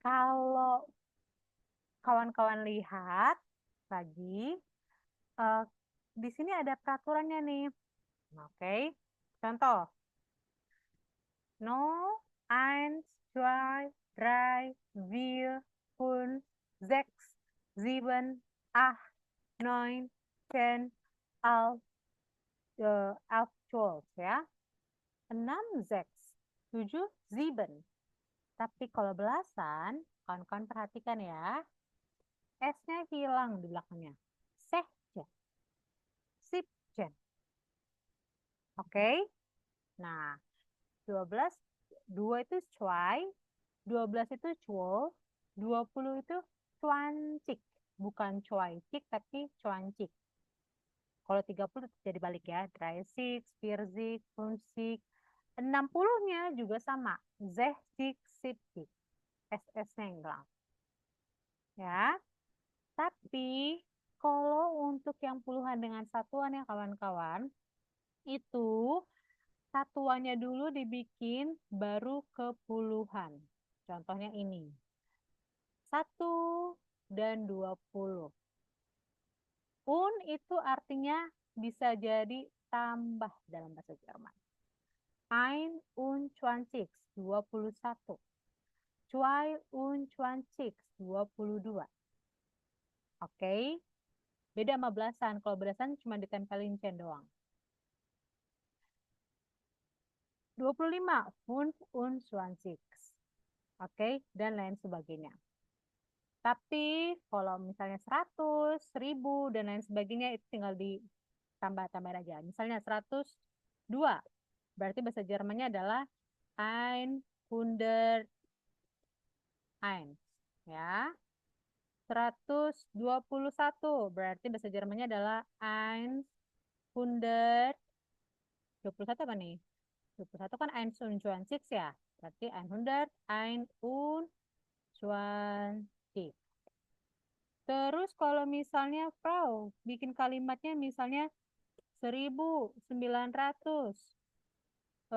kalau kawan-kawan lihat lagi di sini ada peraturannya nih. Oke. Contoh. No, eins, zwei, drei, vier, fünf, sechs, sieben, acht, neun, 10, 11, 12 ya. 6, 6, 7, 7. Tapi kalau belasan, kawan-kawan perhatikan ya. S-nya hilang di belakangnya. Sehjen. Sipjen. Oke. Nah, 12, 2 itu zwei, 12 itu chwol, 20 itu cuancik. Bukan cuancik, tapi cuancik. Kalau 30 jadi balik ya. 30, 40, 50. 60-nya juga sama. Zehzik, sipzik. SS-nya yang hilang. Ya. Tapi kalau untuk yang puluhan dengan satuan ya kawan-kawan, itu satuannya dulu dibikin baru ke puluhan. Contohnya ini. 1 dan 20. Itu artinya bisa jadi tambah dalam bahasa Jerman. 21, 21. 22, 22. Oke. Beda sama belasan. Kalau belasan cuma ditempelin Chen doang. 25, 25. Oke, dan lain sebagainya. Tapi kalau misalnya 100, 1000, dan lain sebagainya itu tinggal ditambah-tambah aja. Misalnya 102. Berarti bahasa Jermannya adalah 101. Ya. 121. Berarti bahasa Jermannya adalah 100. 21 apa nih? 21 kan 120 ya. Berarti 121. Terus kalau misalnya Frau bikin kalimatnya misalnya 1925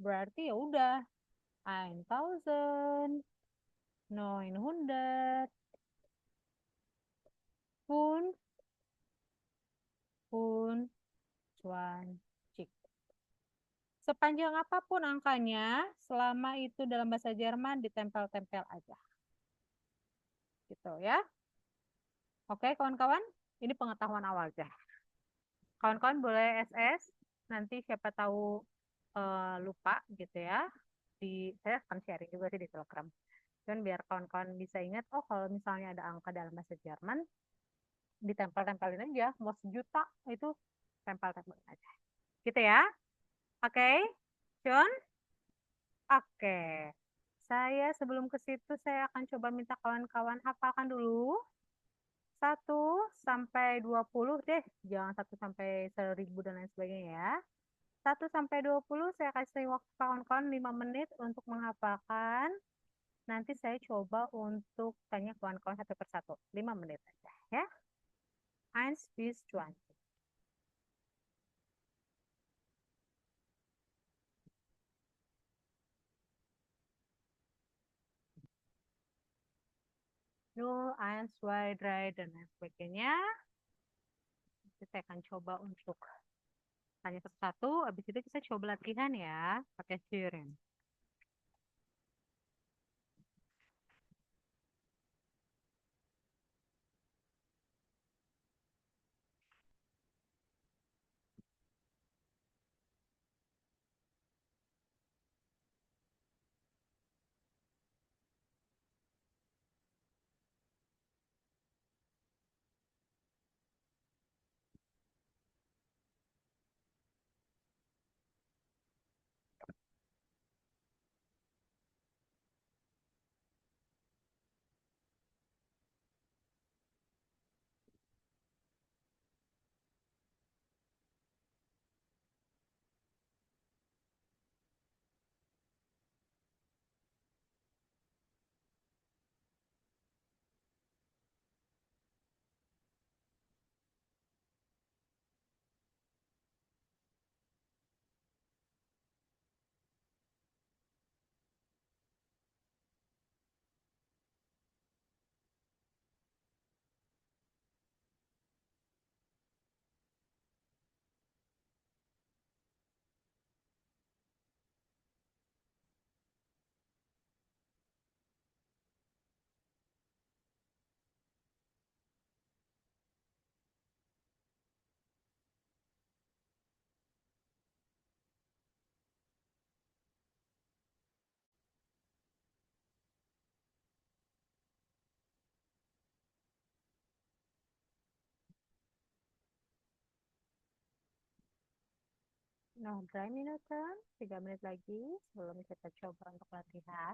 berarti ya udah 1900 pun 20. Sepanjang apapun angkanya, selama itu dalam bahasa Jerman ditempel-tempel aja. Gitu ya. Oke, kawan-kawan, ini pengetahuan awal aja. Kawan-kawan boleh SS, nanti siapa tahu lupa gitu ya. Saya akan sharing juga sih di Telegram. Dan biar kawan-kawan bisa ingat, oh kalau misalnya ada angka dalam bahasa Jerman, ditempel-tempelin aja. Mau 1.000.000 itu tempel-tempelin aja. Gitu ya. Oke, John? Oke. Saya sebelum ke situ, saya akan coba minta kawan-kawan hafalkan dulu. 1 sampai 20 deh. Jangan 1 sampai 1000 dan lain sebagainya ya. 1 sampai 20 saya kasih waktu kawan-kawan 5 menit untuk menghafalkan. Nanti saya coba untuk tanya kawan-kawan satu persatu. 5 menit aja ya. 1 bis 20. Nul, 1, 2, 3, dan lain sebagainya. Nanti saya akan coba untuk Tanya satu-satu, habis itu kita coba latihan ya, pakai Shirin. Nah, dry minutan, 3 menit lagi sebelum kita coba untuk latihan.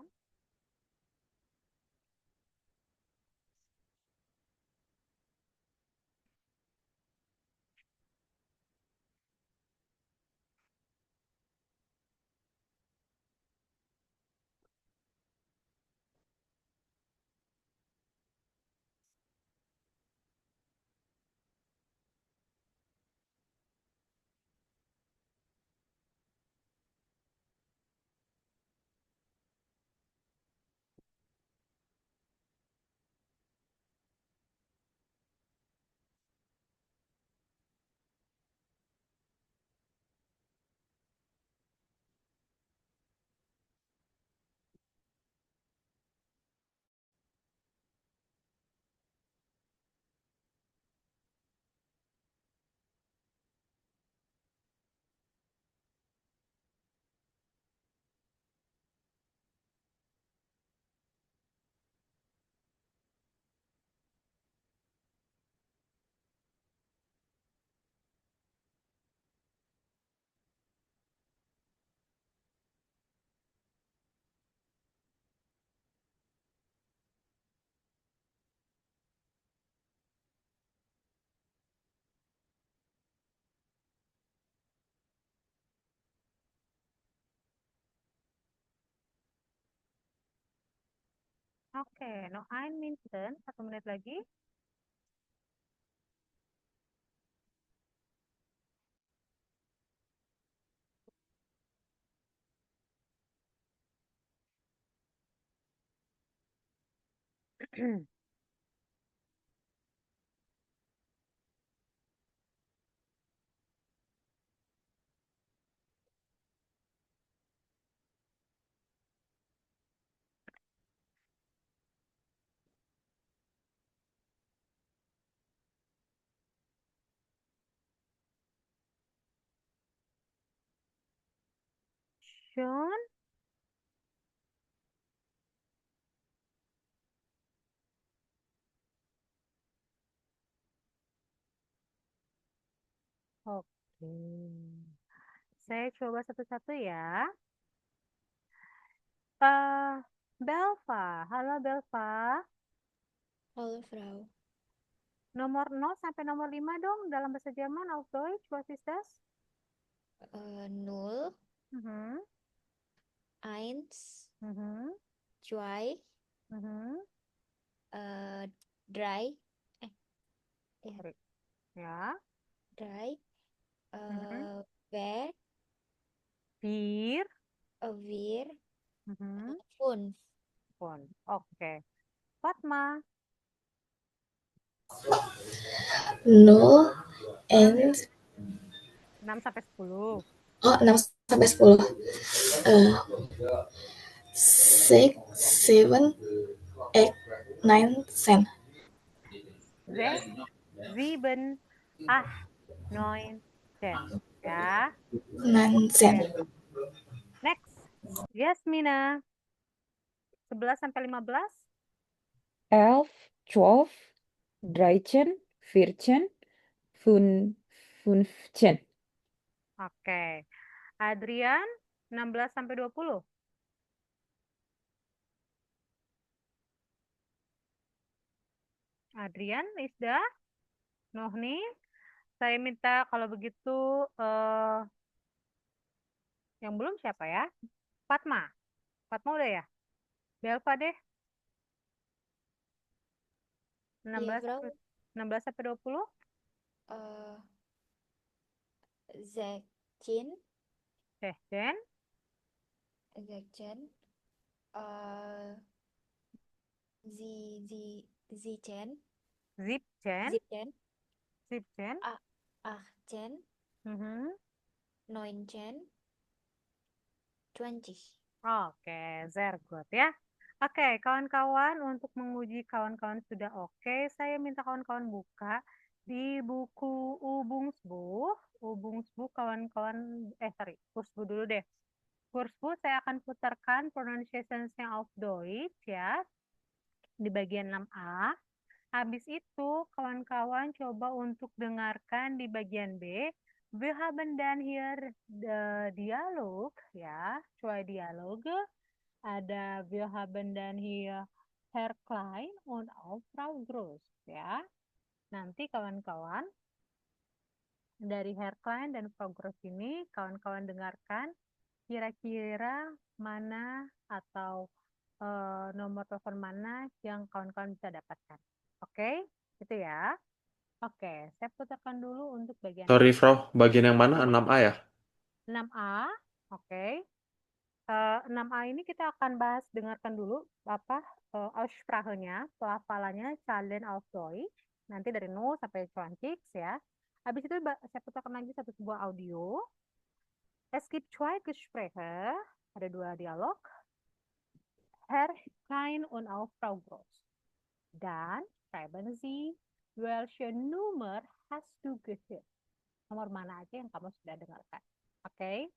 Oke, no ein minuten, 1 menit lagi. Shun, oke. Saya coba satu-satu ya. Belva, halo Belva. Hallo Frau. Nomor 0 sampai nomor 5 dong dalam bahasa Jerman auf Deutsch, was ist das? 0, Mhm, 1, mhm, 2, mhm. 3, ya, Sorry. Ya. 3, Mhm. 4, Bir. 4, Mhm. 5. Pun. Oke. Fatma. 0 and 6 sampai 10. Oh, 6 sampai 10. 6, 7, 8, 9, 10. 6, 7, 8, 9, 10. Ya. 9, Oke. 10. Next. Yasmina. 11 sampai 15. 11, 12, 13, 14, 15. Oke. Adrian. 16 sampai 20. Adrian, Isda, Nohni. Saya minta kalau begitu yang belum siapa ya? Fatma. Fatma udah ya? Belva deh. 16 Vrouw. sampai 16 sampai 20. eh 16, Sehjen. 16, eh 17, Zipjen. 17, Zipjen. 18, Mhm. 19, 20. Oke, very good ya. Oke, kawan-kawan, untuk menguji kawan-kawan sudah oke, saya minta kawan-kawan buka di buku Ubungsbuch. Ubungsbuch kawan-kawan, Kursbuch dulu deh. Kursbuch saya akan putarkan pronunciation-nya auf Deutsch ya, di bagian 6A. Habis itu, kawan-kawan coba untuk dengarkan di bagian B. Wir haben dann hier Dialog, ya, zwei Dialoge. Ada wir haben dann hier Herr Klein und auch Frau Groß, ya. Nanti kawan-kawan dari Herr Klein dan Frau Groß ini kawan-kawan dengarkan kira-kira mana atau nomor telepon mana yang kawan-kawan bisa dapatkan. Oke, itu ya. Oke, saya putarkan dulu untuk bagian Sorry, Frau. Bagian yang mana? 6A ya? 6A. Oke. 6A ini kita akan bahas, dengarkan dulu apa Aussprache-nya, pelafalannya, Zahlen auf Deutsch. Nanti dari 0 sampai 20 ya. Habis itu saya putarkan lagi satu sebuah audio. Es gibt zwei Gespräche, ada 2 dialog. Herr Klein und auch Frau Groß. Dan schreiben Sie, welche Nummer hast du gehört? Nomor mana aja yang kamu sudah dengarkan. Oke,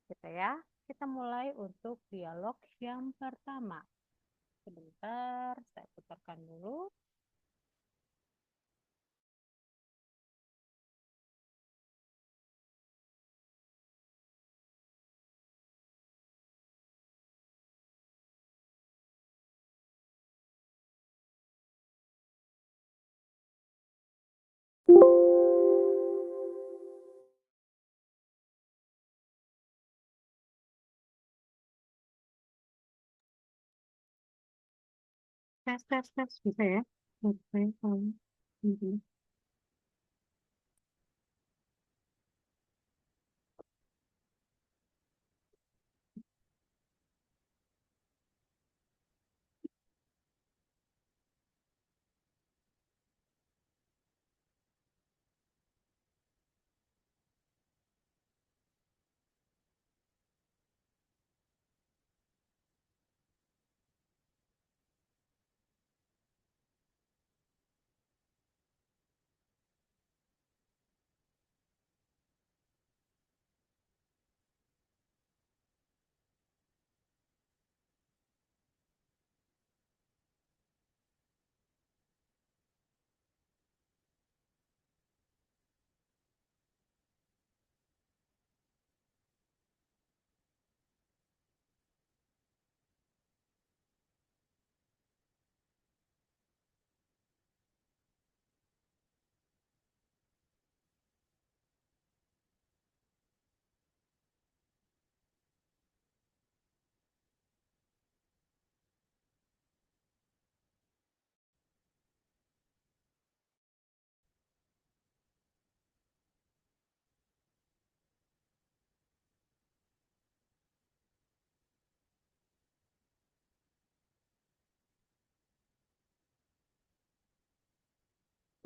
gitu ya. Kita mulai untuk dialog yang pertama. Sebentar, saya putarkan dulu. Tes, bisa ya? Oke,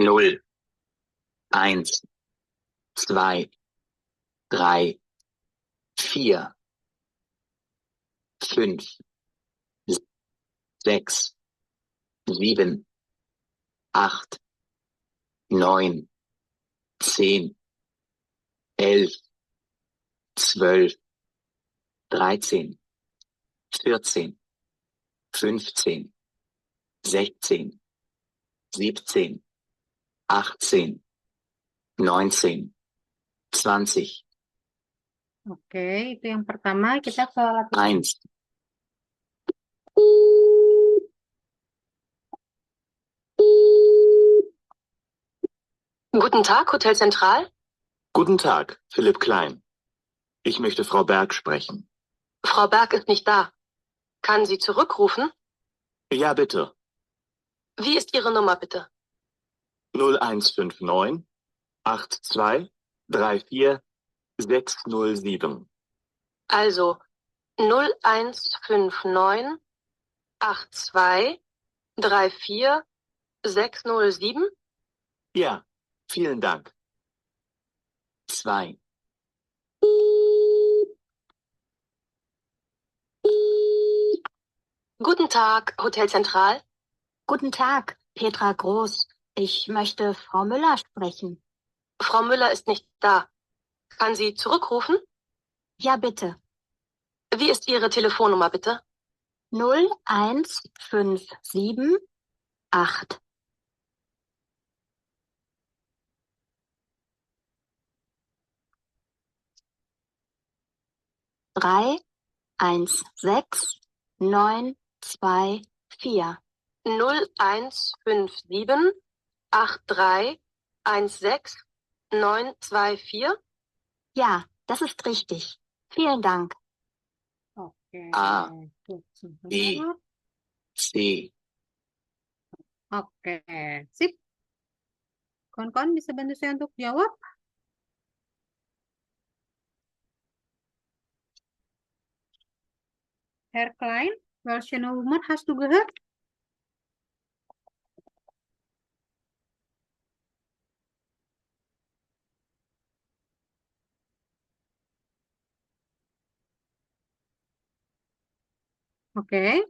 Null, eins, zwei, 3, 4, 5, 6, 7, 8, 9, 10, 11, 12, 13, 14, 15, 16, 17, 18, 19, 20, Oke, itu yang pertama. Kita ke latihan. 1. Guten Tag, Hotel Zentral. Guten Tag, Philipp Klein. Ich möchte Frau Berg sprechen. Frau Berg ist nicht da. Kann sie zurückrufen? Ja, bitte. Wie ist Ihre Nummer, bitte? 0159 82 34 607. Also 0159 82 34 607. Ja, vielen Dank. 2. Guten Tag, Hotel Zentral. Guten Tag, Petra Groß. Ich möchte Frau Müller sprechen. Frau Müller ist nicht da. Kann sie zurückrufen? Ja, bitte. Wie ist Ihre Telefonnummer, bitte? 0157 8 3 1 6 9 2 4. 0157 83 16 924. Ja, das ist richtig. Vielen Dank. Oke, A. tuh, B. sebentar. C. Oke, sip. Kawan-kawan bisa bantu saya untuk jawab? Herr Klein, welche Nummer hast du gehört? Oke,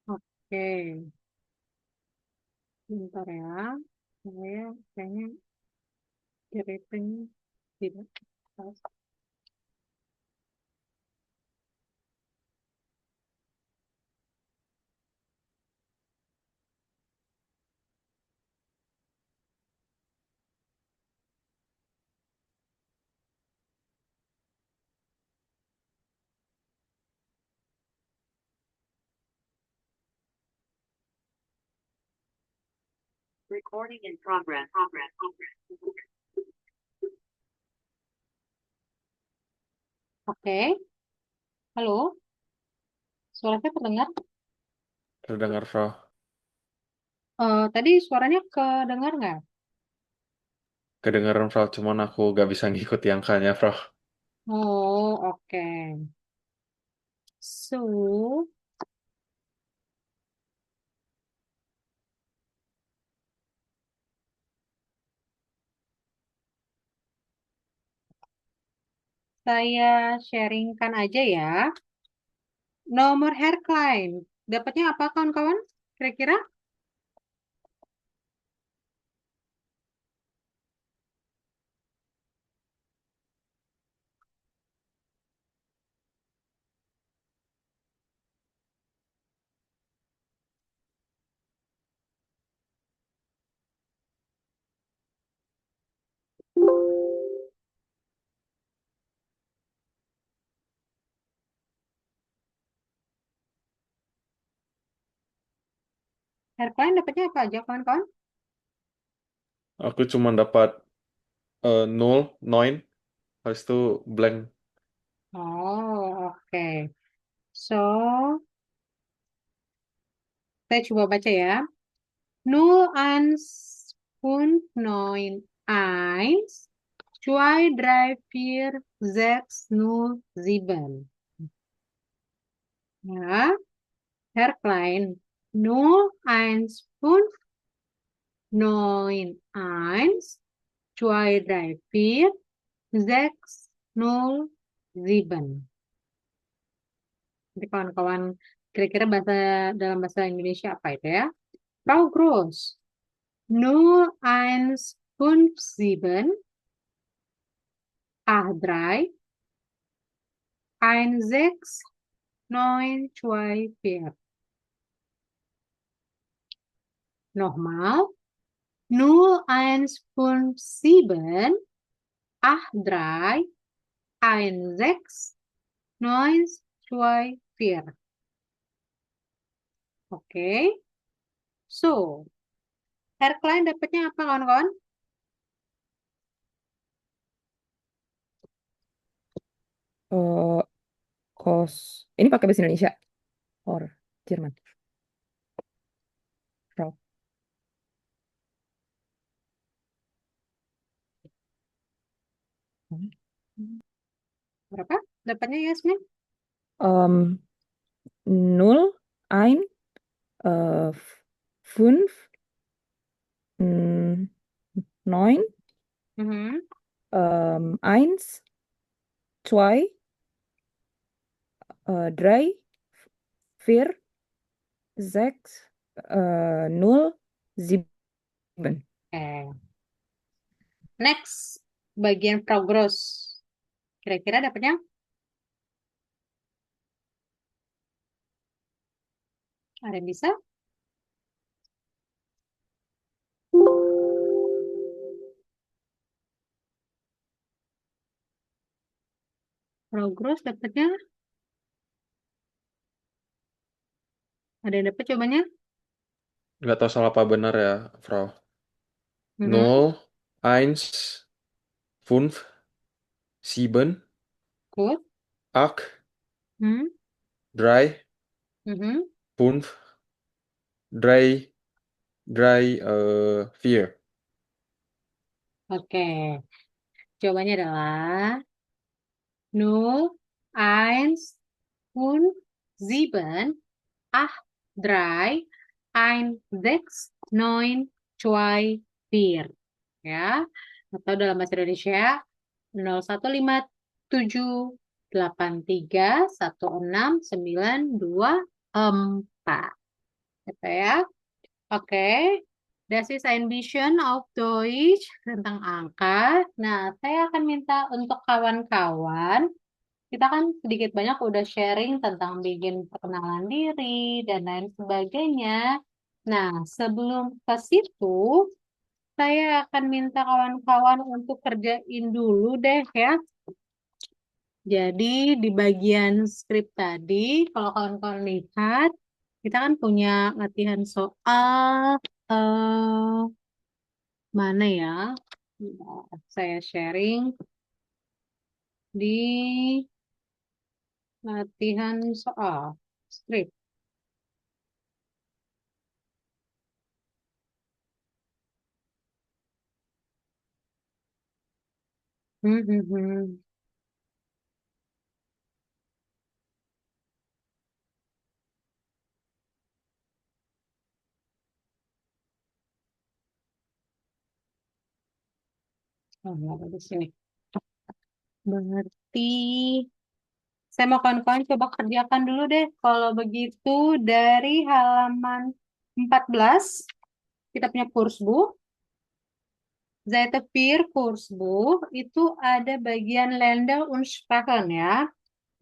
oke. Bentar ya. Saya kayaknya kiritin tidak pas. Recording in progress. Oke, halo. Suara saya terdengar? Terdengar, Frau. Tadi suaranya kedengar nggak? Kedengaran, Frau. Cuman aku gak bisa ngikuti angkanya, Frau. Oh, oke. So, saya sharingkan aja ya. Nomor hairline. Dapatnya apa kawan-kawan? Kira-kira? Hairline dapatnya apa aja kawan-kawan? Aku cuma dapat 0, 9, habis itu blank. Oh, oke. So, saya coba baca ya. 0,9, 2, 3, 4, 6, 7. Ya, hairline. 0,9, 2, 3, 4, 6, 7. Nanti kawan-kawan kira-kira dalam bahasa Indonesia apa itu ya? Frau Groß. 0,1, 7, 8, 3, 1, 6, 9, 2, 4. Nochmal. 0,1, 7, 8, 3, 1, 6, 9, 2, 4. Oke. So, hairline dapatnya apa kawan-kawan? Eh, kos. Ini pakai bahasa Indonesia or Jerman. Frau. Berapa? Dapatnya Yasmin? 0, 1, 5, 9, Mhm. 1, 2, 3, 4, 6, 0, 7. Oke. Next, bagian progress. Kira-kira dapatnya? Ada yang bisa? Progress dapatnya? Ada yang dapat jawabannya? Nggak tahu salah apa benar ya, Frau. Mhm. 0, 1, 5, 7, Good. 8, Hmm. 3, Mhm. 5, 3, 3, 4. Oke. Jawabannya adalah 0, 1, 7, 8, 3, 1, 6, 9, 2, 4. Ya. Atau dalam bahasa Indonesia 0,157, 83, 16, 9, 2, 4. Gitu ya. Oke. Das ist ein bisschen auf Deutsch tentang angka. Nah, saya akan minta untuk kawan-kawan, kita kan sedikit banyak udah sharing tentang bikin perkenalan diri dan lain sebagainya. Nah, sebelum ke situ, saya akan minta kawan-kawan untuk kerjain dulu deh ya. Jadi di bagian skrip tadi, kalau kawan-kawan lihat, kita kan punya latihan soal mana ya? Nah, saya sharing di latihan soal skrip. Hmm, hmm, hmm. Oh, nggak ada di sini. Berarti Saya mau kawan-kawan coba kerjakan dulu deh. Kalau begitu dari halaman 14 kita punya kursbuch. Seite 4 Kursbuch itu ada bagian Länder und Sprachen ya.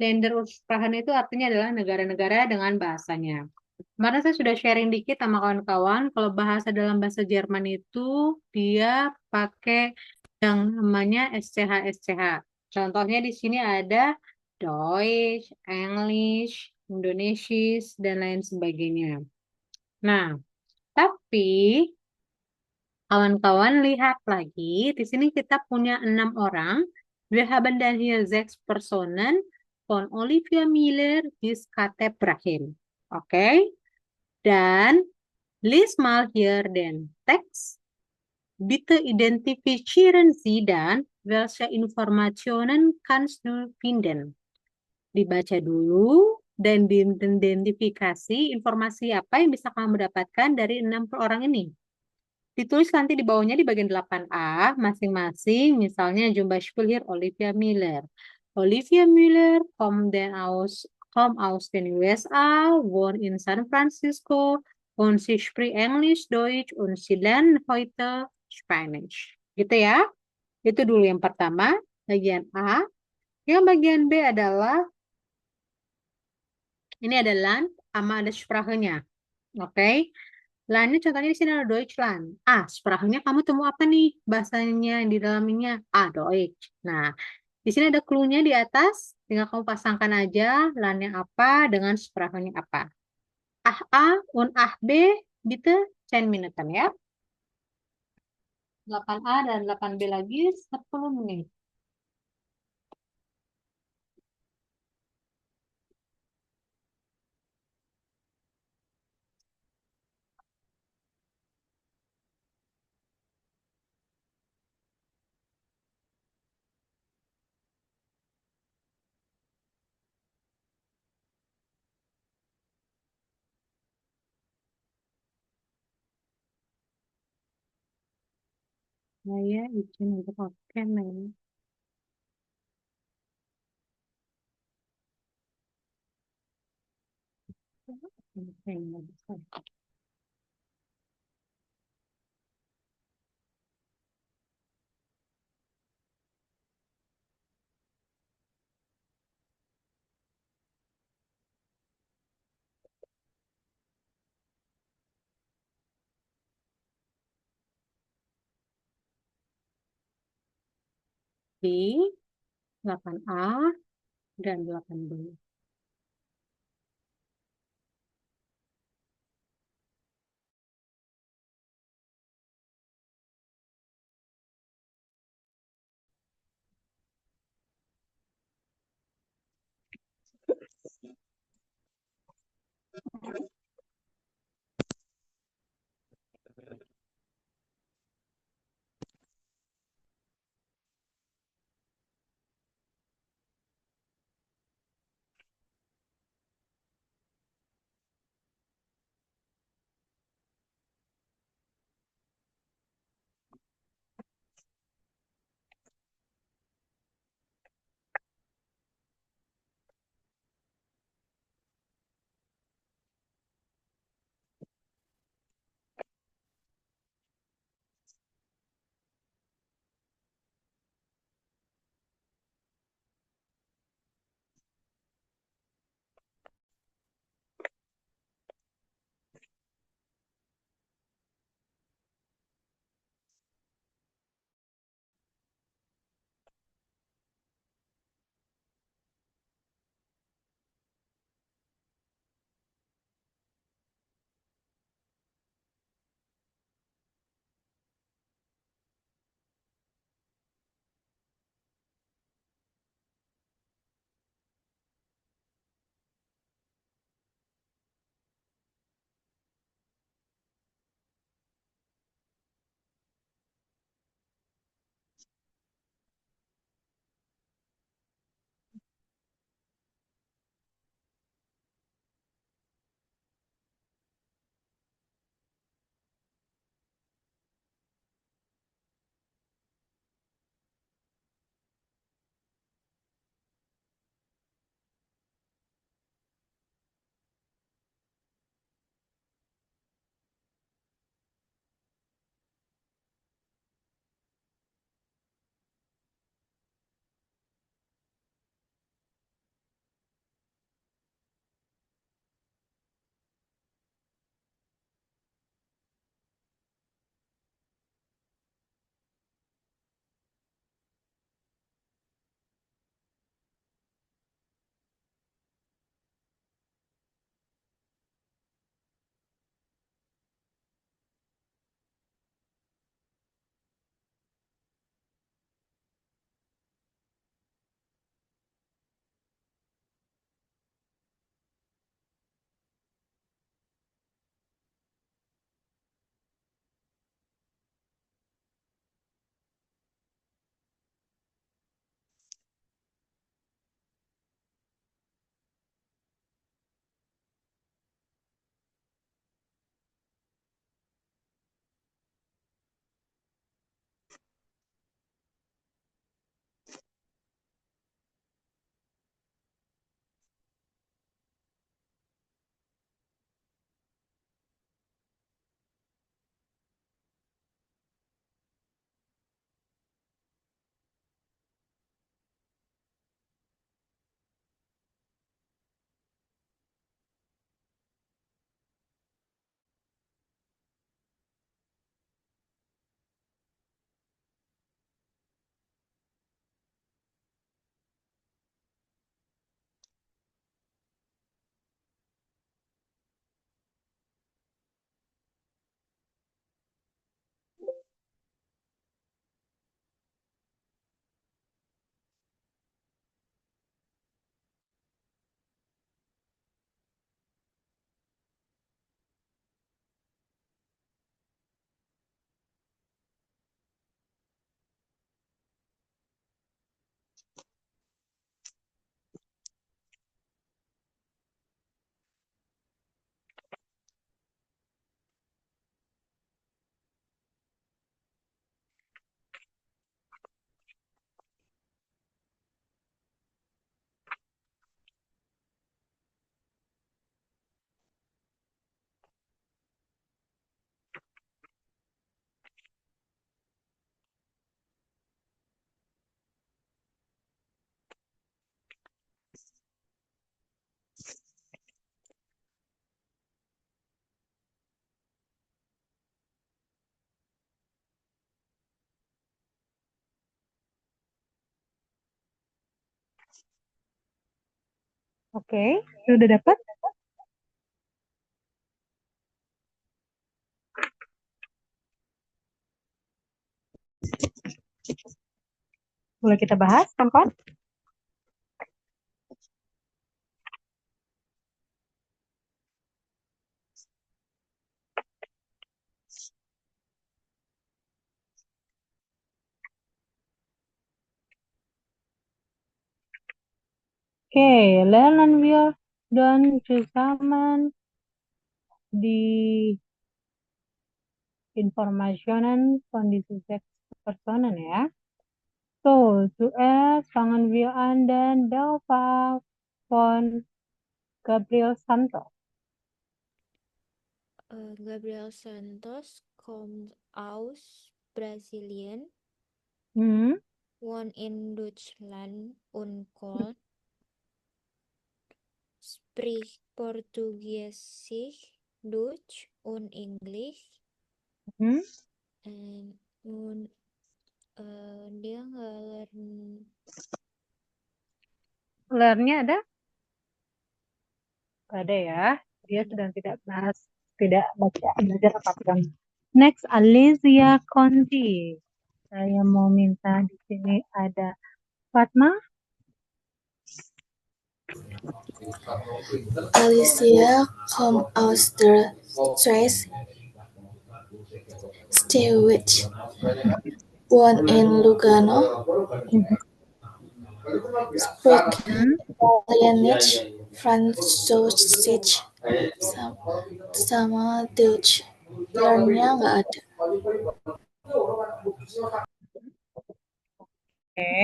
Länder und Sprachen itu artinya adalah negara-negara dengan bahasanya. Kemarin saya sudah sharing dikit sama kawan-kawan, kalau bahasa dalam bahasa Jerman itu dia pakai yang namanya SCH-SCH. Contohnya di sini ada Deutsch, English, Indonesisch, dan lain sebagainya. Nah, tapi kawan-kawan lihat lagi, di sini kita punya 6 orang. Wir haben dann hier 6 Personen von Olivia Miller bis Kate Brahim. Oke? Dan lies mal hier den Text. Bitte identifizieren Sie dann, welche Informationen kannst du finden. Dibaca dulu dan diidentifikasi informasi apa yang bisa kamu dapatkan dari 6 orang ini. Ditulis nanti di bawahnya di bagian 8A masing-masing, misalnya zum Beispiel hier Olivia Miller. Olivia Miller kommt aus den USA, wohnt in San Francisco und sie spricht Englisch, Deutsch und sie lernt heute Spanish. Gitu ya. Itu dulu yang pertama, bagian A. Yang bagian B adalah ini ada Land sama ada Sprachnya. Oke. Lainnya contohnya di sini ada Deutschland. Sprachnya kamu temu apa nih? Bahasanya yang di dalamnya. Deutsch. Nah, di sini ada clue-nya di atas. Tinggal kamu pasangkan aja lannya apa dengan sprachnya apa. A und B, bitte 10 Minuten ya. 8A dan 8B lagi 10 menit. Saya izin untuk oke nih. Oke, nggak bisa. B, 8A, dan 8B. Oke, sudah dapat? Boleh kita bahas, kawan-kawan? Oke, lernen wir dann zusammen die Informationen von diesen 6 Personen ya. So, zuerst fangen wir an den Belva von Gabriel Santos. Gabriel Santos kommt aus Brasilien, Hmm, wohnt in Deutschland und Köln, spricht Portugiesisch, Deutsch und Englisch. hmm. Und dia nggak learn Learn-nya ada? Nggak ada ya. Dia sedang tidak belajar apapun. Next, Alicia Conti. Saya mau minta di sini ada Fatma. Alicia kommt aus der Schweiz, Stewart wohnt in Lugano, spricht Hmm. Italienisch, Französisch, sama Deutsch. Learn-nya nggak ada. Oke.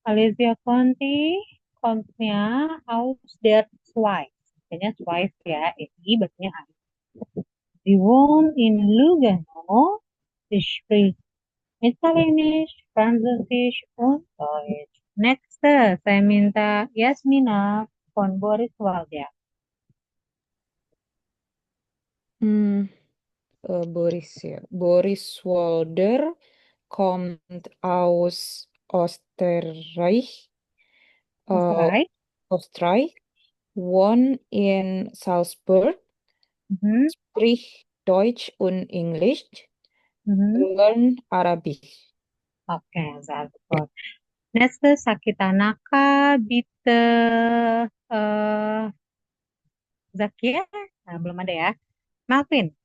Alicia Conti kommt-nya aus der Schweiz. Kayaknya Schweiz ya. Ini bacanya A. Sie wohnt in Lugano. Sie spricht Italienisch, Französisch und Deutsch. Next, saya minta Yasmina von Boris Waldia. Boris ya. Boris Walder kommt aus Österreich, Österreich. wohnt in Salzburg, Mhm. spricht Deutsch und Englisch, Mhm. learn Arabisch. Oke, sehr gut. Next, Sakitanaka, bitte Zakia. Nah, belum ada ya. Malvin.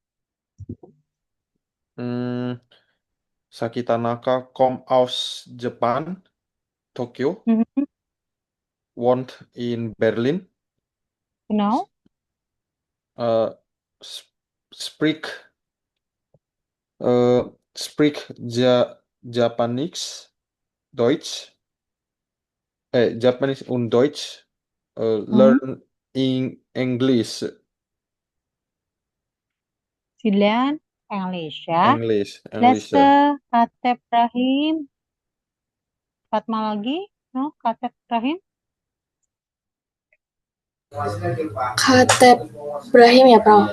Saki Tanaka kommt aus Japan, Tokyo, Mhm. wohnt in Berlin, Genau. spricht Japanese, Deutsch, Japanese und Deutsch, learn in English, Sie lernt English ya. English Next, ya. Katep Rahim. Fatma lagi. No, Katep Rahim. Khatib Ibrahim ya, Bro.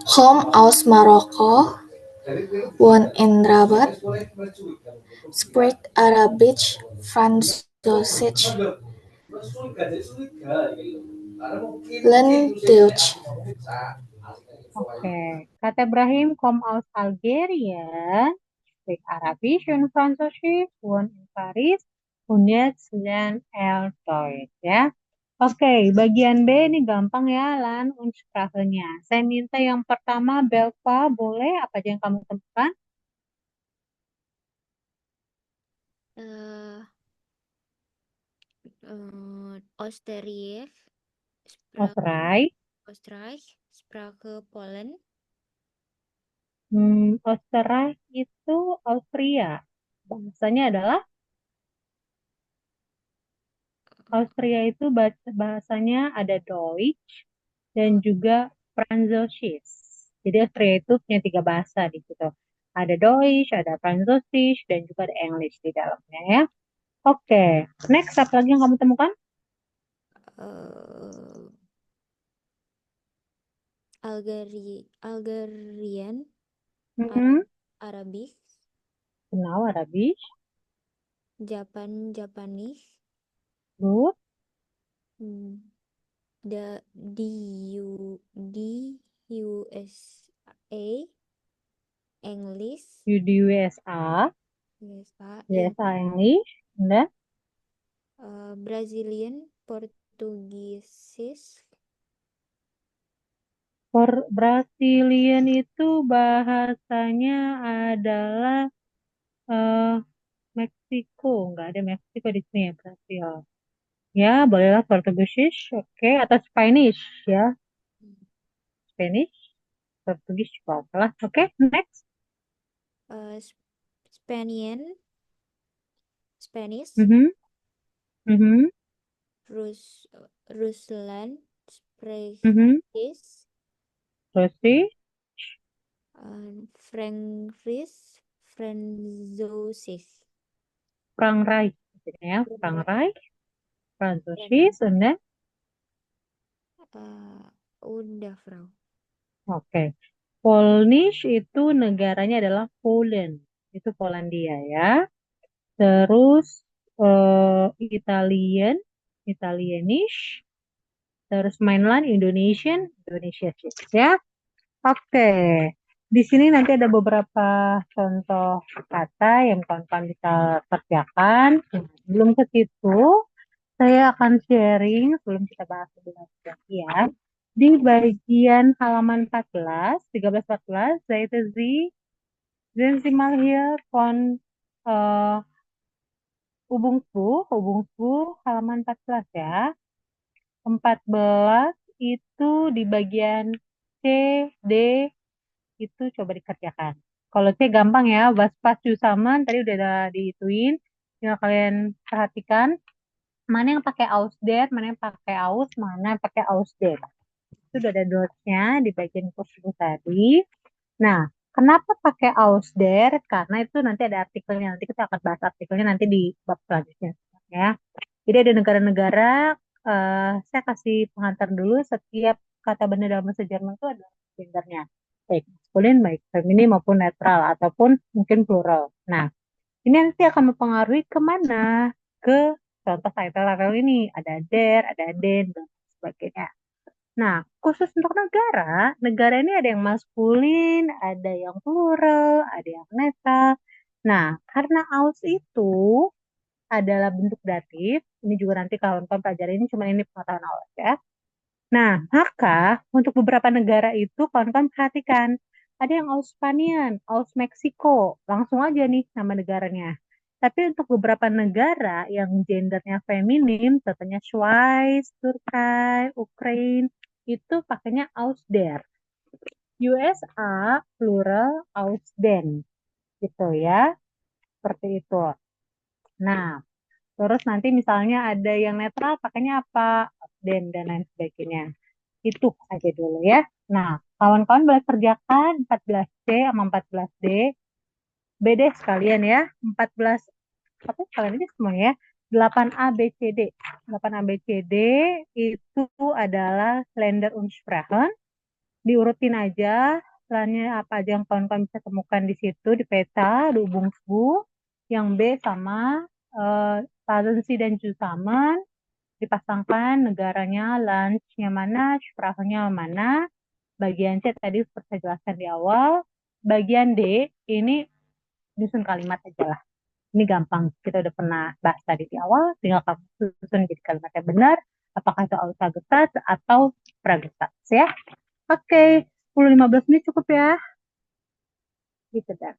Kommt aus Marokko, wohnt in Rabat, spricht Arabisch, Französisch, lernt Deutsch. Oke. Kata Ibrahim kommt aus Algerien, spricht Arabisch und Französisch, wohnt in Paris, und jetzt lernt Deutsch ya. Oke, bagian B ini gampang ya, Lan und Sprachnya. Saya minta yang pertama, Belva, boleh apa aja yang kamu temukan? Österreich, Sprache Polen, Österreich itu Austria. Bahasanya adalah Austria itu bahasanya ada Deutsch dan juga Französisch. Jadi Austria itu punya 3 bahasa di situ. Ada Deutsch, ada Französisch, dan juga ada English di dalamnya ya. Oke, next apa lagi yang kamu temukan? Algerian, Arabic, Genau, Arabisch. Japanese. Good. Hmm, The USA, English, di USA. USA, USA English. And then Brazilian, Portugieses, Brazilian itu bahasanya adalah Meksiko. Nggak ada Meksiko di sini ya, Brasil. Ya, bolehlah Portugis. Oke, atau Spanish ya. Spanish, Portugis juga oke lah. Oke, next. Spanish, Mhm, mhm, Rusland, mhm. Spanish, Terus sih, Frankris, Franzoses, Frankreich. Ya, Frankreich, Französisch, and then udah, Frau. oke. Polnish itu negaranya adalah Poland. Itu Polandia ya. Terus Italian, Italianish. Terus mainland Indonesian, Indonesia ya. Oke. Di sini nanti ada beberapa contoh kata yang kawan-kawan bisa kerjakan. Belum ke situ, saya akan sharing sebelum kita bahas lebih lanjut lagi ya. Di bagian halaman 14, 13-14, Seite Sie sehen Sie mal hier von Übungsbuch halaman 14 ya. 14 itu di bagian C, D, itu coba dikerjakan. Kalau C gampang ya, was pas zusammen tadi udah diituin. Tinggal kalian perhatikan mana yang pakai aus der, mana yang pakai aus, mana yang pakai aus der. Itu udah ada dotnya di bagian kursus tadi. Nah, kenapa pakai aus der? Karena itu nanti ada artikelnya. Nanti kita akan bahas artikelnya nanti di bab selanjutnya ya. Jadi ada negara-negara, saya kasih pengantar dulu, setiap kata benda dalam bahasa Jerman itu ada gendernya. Baik maskulin, baik feminin maupun netral, ataupun mungkin plural. Nah, ini nanti akan mempengaruhi kemana? Ke contoh title ini. Ada der, ada den, dan sebagainya. Nah, khusus untuk negara ini ada yang maskulin, ada yang plural, ada yang netral. Nah, karena aus itu adalah bentuk datif, ini juga nanti kawan-kawan pelajari, ini cuma ini pengetahuan awal ya. Nah, maka untuk beberapa negara itu kawan-kawan perhatikan, ada yang aus Spanian, aus Meksiko, langsung aja nih nama negaranya. Tapi untuk beberapa negara yang gendernya feminim, contohnya Swiss, Turki, Ukraine, itu pakainya aus der. USA plural aus den, gitu ya, seperti itu. Nah, terus nanti misalnya ada yang netral pakainya apa? Den dan lain sebagainya. Itu aja dulu ya. Nah, kawan-kawan boleh kerjakan 14C sama 14D. BD sekalian ya. 14 apa kalian ini semuanya ya. 8A B C D. 8A B C D itu adalah Länder und Sprachen. Diurutin aja plannya apa aja yang kawan-kawan bisa temukan di situ di peta, di Übungsbuch. Yang B sama Latensi dan Zusammen dipasangkan negaranya, lunchnya mana, sprachnya mana. Bagian C tadi seperti saya jelaskan di awal. Bagian D ini nyusun kalimat aja lah. Ini gampang, kita udah pernah bahas tadi di awal. Tinggal kamu susun jadi kalimat yang benar. Apakah itu Aussagesatz atau Fragesatz ya. Oke, 10-15 menit cukup ya. Gitu dah.